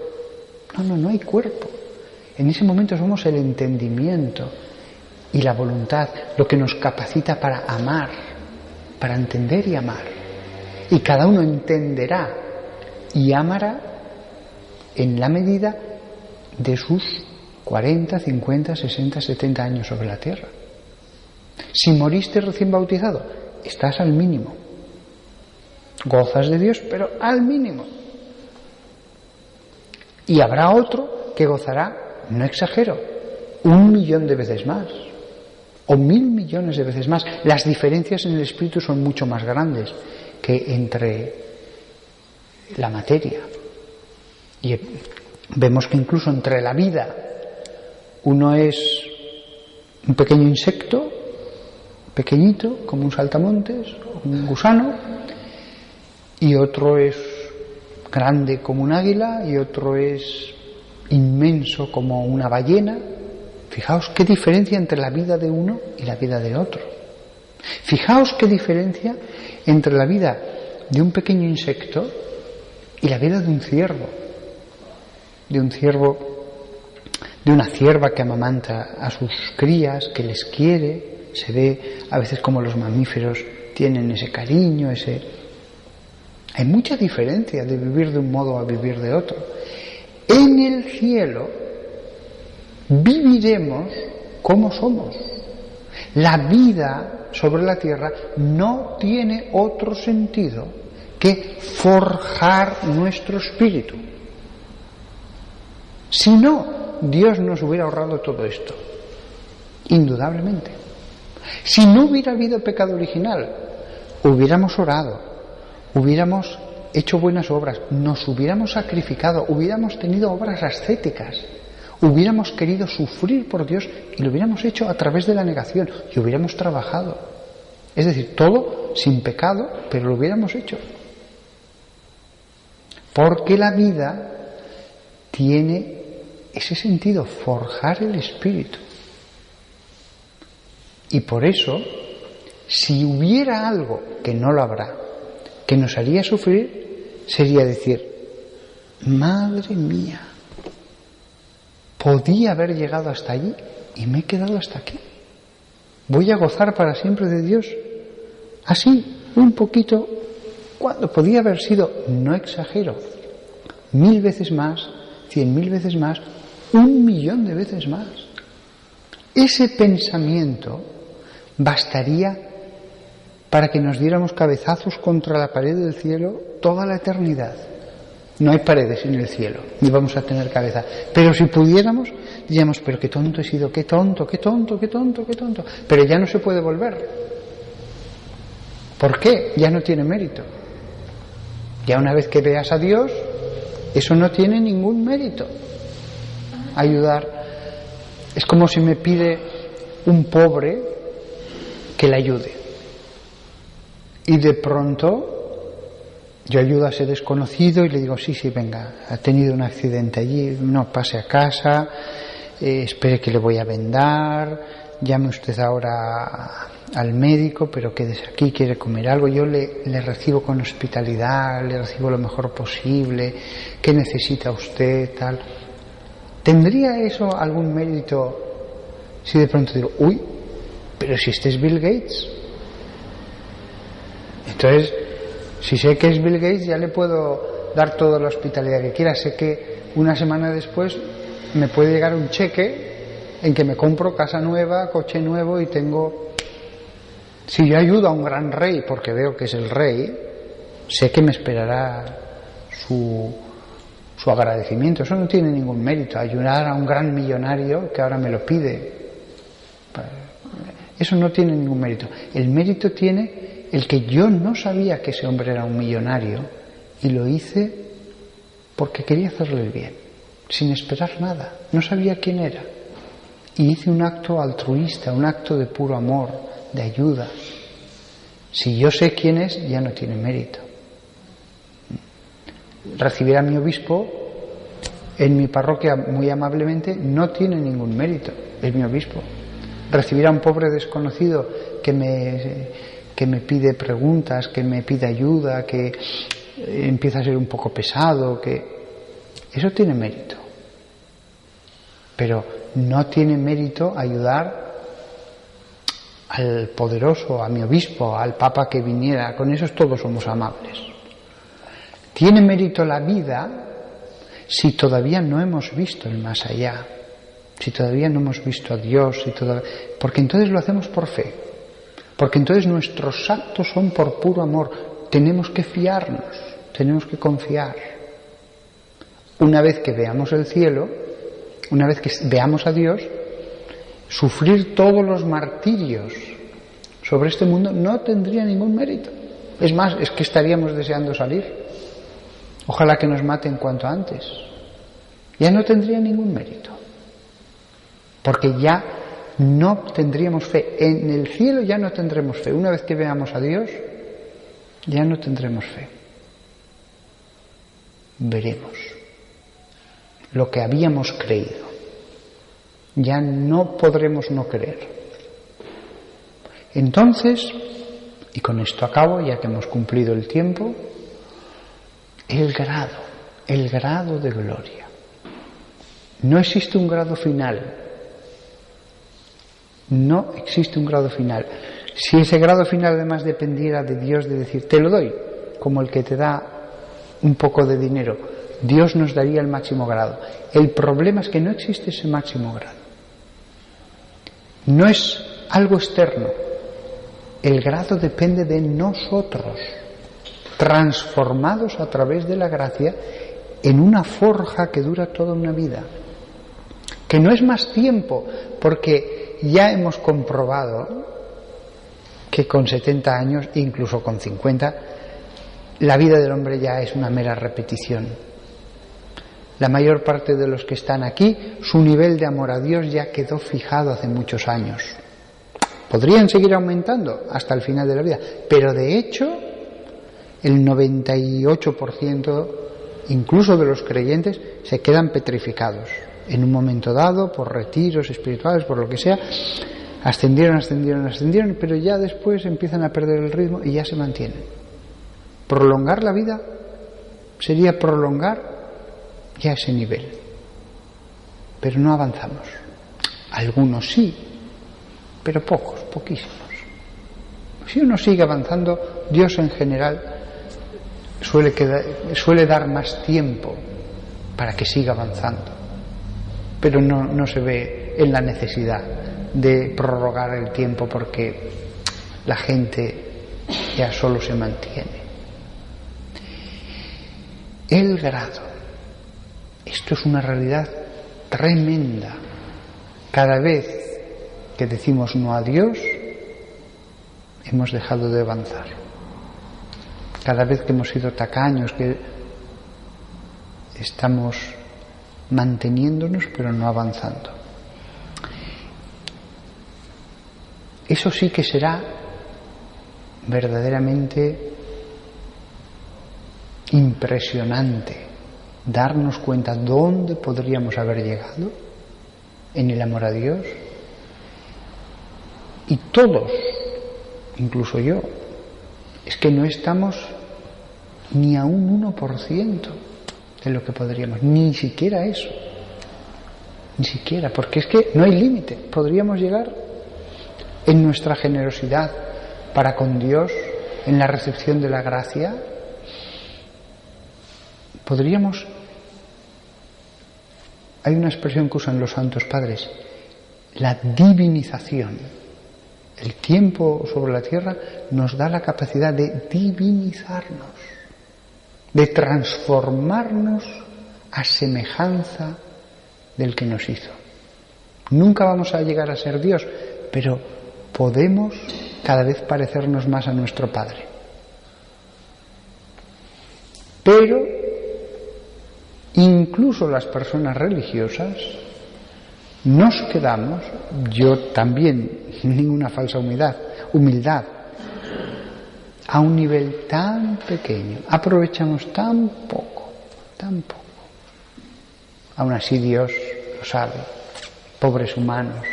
Speaker 1: No hay cuerpo. En ese momento somos el entendimiento, y la voluntad, lo que nos capacita para amar, para entender y amar. Y cada uno entenderá y amará en la medida de sus 40, 50, 60, 70 años sobre la tierra. Si moriste recién bautizado, estás al mínimo. Gozas de Dios, pero al mínimo. Y habrá otro que gozará, no exagero, 1.000.000 de veces más, o 1.000 millones de veces más. Las diferencias en el espíritu son mucho más grandes que entre la materia. Y vemos que incluso entre la vida, uno es un pequeño insecto, pequeñito, como un saltamontes, un gusano, y otro es grande como un águila, y otro es inmenso como una ballena. Fijaos qué diferencia entre la vida de uno y la vida de otro. Fijaos qué diferencia entre la vida de un pequeño insecto y la vida de un ciervo, de una cierva que amamanta a sus crías, que les quiere. Se ve a veces como los mamíferos tienen ese cariño, Hay mucha diferencia de vivir de un modo a vivir de otro. En el cielo viviremos como somos. La vida sobre la tierra no tiene otro sentido que forjar nuestro espíritu. Si no, Dios nos hubiera ahorrado todo esto, indudablemente. Si no hubiera habido pecado original, hubiéramos orado, hubiéramos hecho buenas obras, nos hubiéramos sacrificado, hubiéramos tenido obras ascéticas, hubiéramos querido sufrir por Dios y lo hubiéramos hecho a través de la negación y hubiéramos trabajado. Es decir, todo sin pecado, pero lo hubiéramos hecho. Porque la vida tiene ese sentido, forjar el espíritu. Y por eso, si hubiera algo, que no lo habrá, que nos haría sufrir, sería decir, madre mía, podía haber llegado hasta allí y me he quedado hasta aquí. Voy a gozar para siempre de Dios. Así, un poquito, cuando podía haber sido, no exagero, 1000 veces más, 100.000 veces más, 1.000.000 de veces más. Ese pensamiento bastaría para que nos diéramos cabezazos contra la pared del cielo toda la eternidad. No hay paredes en el cielo, ni vamos a tener cabeza. Pero si pudiéramos, diríamos, pero qué tonto he sido, qué tonto, qué tonto, qué tonto, qué tonto. Pero ya no se puede volver. ¿Por qué? Ya no tiene mérito. Ya una vez que veas a Dios, eso no tiene ningún mérito. Ayudar. Es como si me pide un pobre que le ayude. Y de pronto yo ayudo a ese desconocido y le digo, sí, venga, ha tenido un accidente allí, no, pase a casa, espere que le voy a vendar, llame usted ahora al médico, pero quédese aquí, quiere comer algo. Yo le recibo con hospitalidad, le recibo lo mejor posible, ¿qué necesita usted? Tal. ¿Tendría eso algún mérito si de pronto digo, uy, pero si este es Bill Gates? Entonces, si sé que es Bill Gates, ya le puedo dar toda la hospitalidad que quiera. Sé que una semana después me puede llegar un cheque en que me compro casa nueva, coche nuevo y tengo... Si yo ayudo a un gran rey, porque veo que es el rey, sé que me esperará su agradecimiento. Eso no tiene ningún mérito. Ayudar a un gran millonario que ahora me lo pide, eso no tiene ningún mérito. El mérito tiene el que yo no sabía que ese hombre era un millonario y lo hice porque quería hacerle el bien, sin esperar nada. No sabía quién era y hice un acto altruista, un acto de puro amor, de ayuda. Si yo sé quién es, ya no tiene mérito. Recibir a mi obispo en mi parroquia muy amablemente no tiene ningún mérito, es mi obispo. Recibir a un pobre desconocido que me pide preguntas, que me pide ayuda, que empieza a ser un poco pesado, que eso tiene mérito. Pero no tiene mérito ayudar al poderoso, a mi obispo, al papa que viniera, con esos todos somos amables. Tiene mérito la vida si todavía no hemos visto el más allá, si todavía no hemos visto a Dios, porque entonces lo hacemos por fe, porque entonces nuestros actos son por puro amor. Tenemos que fiarnos, tenemos que confiar. Una vez que veamos el cielo, una vez que veamos a Dios, sufrir todos los martirios sobre este mundo no tendría ningún mérito. Es más, es que estaríamos deseando salir. Ojalá que nos maten cuanto antes. Ya no tendría ningún mérito. Porque ya no tendríamos fe. En el cielo ya no tendremos fe. Una vez que veamos a Dios, ya no tendremos fe. Veremos lo que habíamos creído. Ya no podremos no creer. Entonces, y con esto acabo, ya que hemos cumplido el tiempo, el grado de gloria. No existe un grado final. No existe un grado final. Si ese grado final además dependiera de Dios, de decir, te lo doy, como el que te da un poco de dinero, Dios nos daría el máximo grado. El problema es que no existe ese máximo grado. No es algo externo. El grado depende de nosotros, transformados a través de la gracia en una forja que dura toda una vida. Que no es más tiempo, porque ya hemos comprobado que con 70 años, incluso con 50, la vida del hombre ya es una mera repetición. La mayor parte de los que están aquí, su nivel de amor a Dios ya quedó fijado hace muchos años. Podrían seguir aumentando hasta el final de la vida, pero de hecho, el 98%, incluso de los creyentes, se quedan petrificados. En un momento dado, por retiros espirituales, por lo que sea, ascendieron, pero ya después empiezan a perder el ritmo y ya se mantienen. Prolongar la vida sería prolongar ya ese nivel, pero no avanzamos. Algunos sí, pero pocos, poquísimos. Si uno sigue avanzando, Dios en general suele dar más tiempo para que siga avanzando, pero no se ve en la necesidad de prorrogar el tiempo porque la gente ya solo se mantiene. El grado. Esto es una realidad tremenda. Cada vez que decimos no a Dios, hemos dejado de avanzar. Cada vez que hemos sido tacaños, que estamos manteniéndonos pero no avanzando. Eso sí que será verdaderamente impresionante, darnos cuenta dónde podríamos haber llegado en el amor a Dios. Y todos, incluso yo, es que no estamos ni a un 1% de lo que podríamos, ni siquiera eso, ni siquiera, porque es que no hay límite. Podríamos llegar en nuestra generosidad para con Dios, en la recepción de la gracia, podríamos. Hay una expresión que usan los santos padres, la divinización. El tiempo sobre la tierra nos da la capacidad de divinizarnos, de transformarnos a semejanza del que nos hizo. Nunca vamos a llegar a ser Dios, pero podemos cada vez parecernos más a nuestro Padre. Pero incluso las personas religiosas nos quedamos, yo también, ninguna falsa humildad, a un nivel tan pequeño, aprovechamos tan poco. Aún así Dios lo sabe, pobres humanos,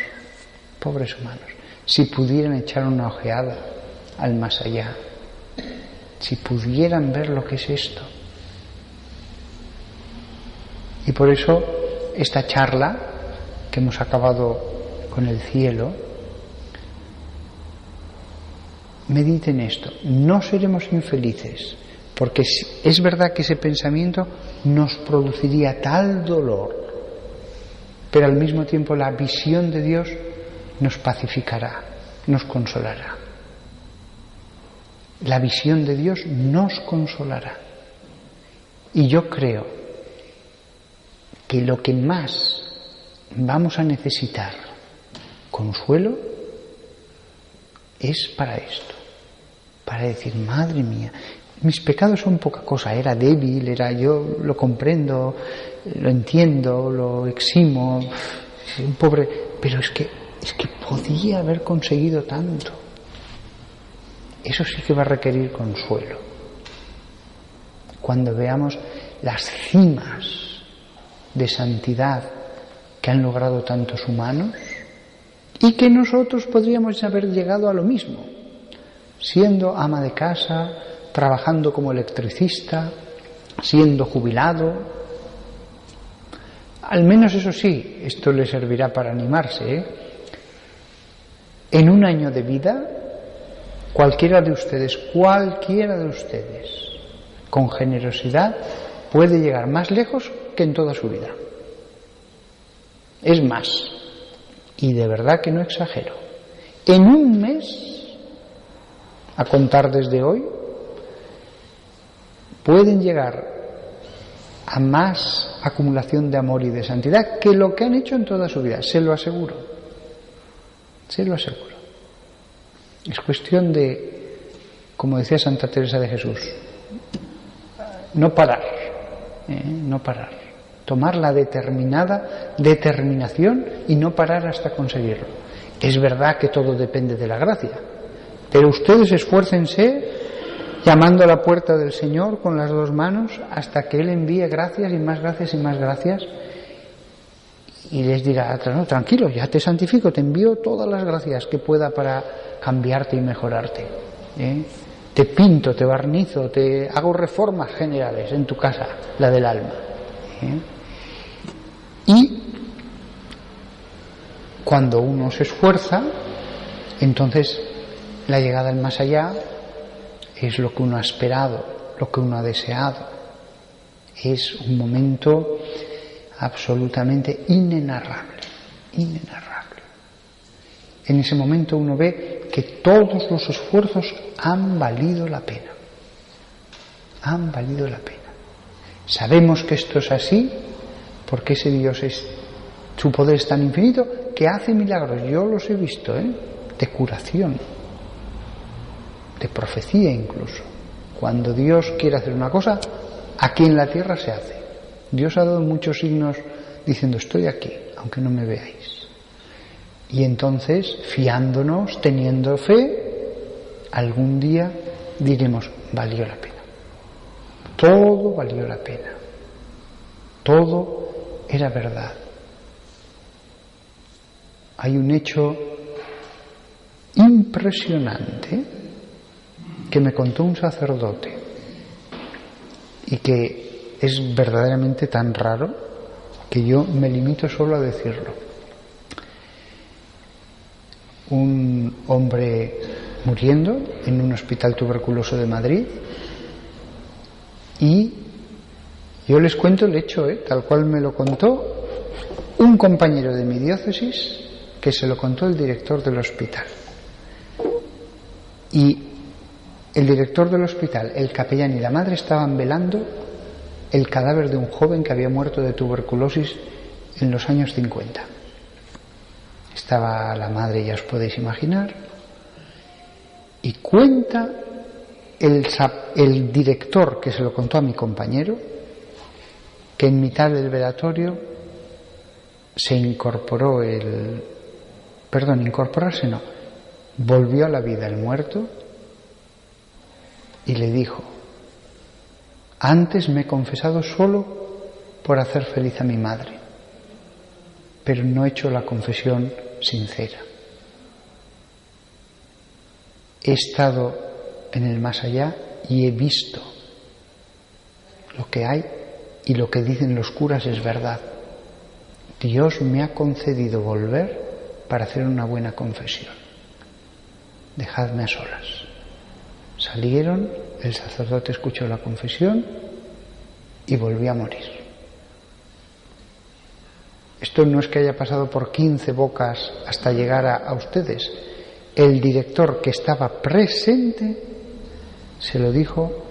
Speaker 1: si pudieran echar una ojeada al más allá, si pudieran ver lo que es esto. Y por eso esta charla que hemos acabado con el cielo mediten esto, no seremos infelices, porque es verdad que ese pensamiento nos produciría tal dolor, pero al mismo tiempo la visión de Dios nos pacificará, nos consolará. La visión de Dios nos consolará. Y yo creo que lo que más vamos a necesitar consuelo es para esto, para decir, madre mía, mis pecados son poca cosa, era débil, yo lo comprendo, lo entiendo, lo eximo, un pobre, pero es que podía haber conseguido tanto. Eso sí que va a requerir consuelo. Cuando veamos las cimas de santidad que han logrado tantos humanos y que nosotros podríamos haber llegado a lo mismo, siendo ama de casa, trabajando como electricista, siendo jubilado. Al menos eso sí, esto le servirá para animarse, En un año de vida, cualquiera de ustedes, con generosidad, puede llegar más lejos que en toda su vida. Es más, y de verdad que no exagero, en un mes, a contar desde hoy, pueden llegar a más acumulación de amor y de santidad que lo que han hecho en toda su vida, se lo aseguro. Se lo aseguro. Es cuestión de, como decía Santa Teresa de Jesús, no parar, no parar. Tomar la determinación y no parar hasta conseguirlo. Es verdad que todo depende de la gracia, pero ustedes esfuércense llamando a la puerta del Señor con las dos manos hasta que Él envíe gracias y más gracias y más gracias. Y les dirá, no, tranquilo, ya te santifico, te envío todas las gracias que pueda para cambiarte y mejorarte. Te pinto, te barnizo, te hago reformas generales en tu casa, la del alma. Y cuando uno se esfuerza, entonces la llegada al más allá es lo que uno ha esperado, lo que uno ha deseado. Es un momento absolutamente inenarrable. En ese momento uno ve que todos los esfuerzos han valido la pena. Sabemos que esto es así porque ese Dios su poder es tan infinito que hace milagros. Yo los he visto, de curación, de profecía incluso. Cuando Dios quiere hacer una cosa, aquí en la tierra se hace. Dios ha dado muchos signos diciendo, estoy aquí, aunque no me veáis. Y entonces, fiándonos, teniendo fe, algún día diremos, valió la pena. Todo valió la pena. Todo era verdad. Hay un hecho impresionante que me contó un sacerdote y que es verdaderamente tan raro que yo me limito solo a decirlo. Un hombre muriendo en un hospital tuberculoso de Madrid, y yo les cuento el hecho, tal cual me lo contó un compañero de mi diócesis, que se lo contó el director del hospital. Y el director del hospital, el capellán y la madre estaban velando el cadáver de un joven que había muerto de tuberculosis en los años 50. Estaba la madre, ya os podéis imaginar, y cuenta el director, que se lo contó a mi compañero, que en mitad del velatorio se incorporó volvió a la vida el muerto y le dijo, antes me he confesado solo por hacer feliz a mi madre, pero no he hecho la confesión sincera. He estado en el más allá y he visto lo que hay, y lo que dicen los curas es verdad. Dios me ha concedido volver para hacer una buena confesión. Dejadme a solas. Salieron, el sacerdote escuchó la confesión y volvió a morir. Esto no es que haya pasado por 15 bocas hasta llegar a ustedes. El director, que estaba presente, se lo dijo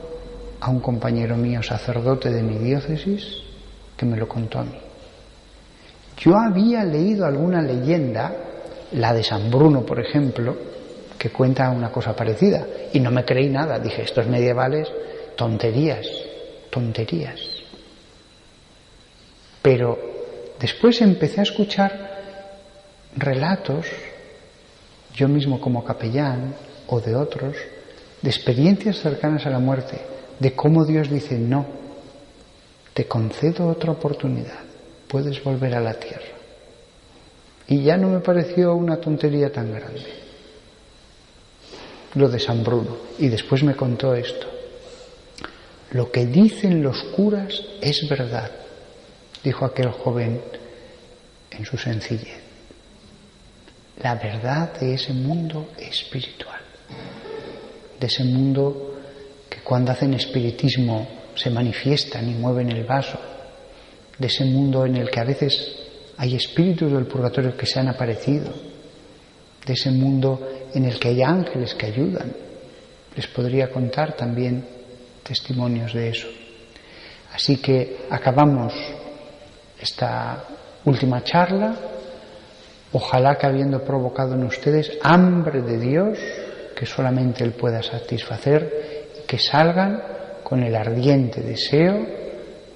Speaker 1: a un compañero mío, sacerdote de mi diócesis, que me lo contó a mí. Yo había leído alguna leyenda, la de San Bruno, por ejemplo, que cuenta una cosa parecida, y no me creí nada. Dije, estos medievales, tonterías. Pero después empecé a escuchar relatos, yo mismo como capellán o de otros, de experiencias cercanas a la muerte, de cómo Dios dice, no, te concedo otra oportunidad, puedes volver a la tierra. Y ya no me pareció una tontería tan grande lo de San Bruno. Y después me contó esto: lo que dicen los curas es verdad, dijo aquel joven en su sencillez. La verdad de ese mundo espiritual, de ese mundo que cuando hacen espiritismo se manifiestan y mueven el vaso, de ese mundo en el que a veces hay espíritus del purgatorio que se han aparecido, de ese mundo en el que hay ángeles que ayudan. Les podría contar también testimonios de eso. Así que acabamos esta última charla, ojalá que habiendo provocado en ustedes hambre de Dios, que solamente Él pueda satisfacer, y que salgan con el ardiente deseo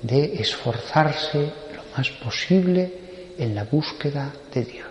Speaker 1: de esforzarse lo más posible en la búsqueda de Dios.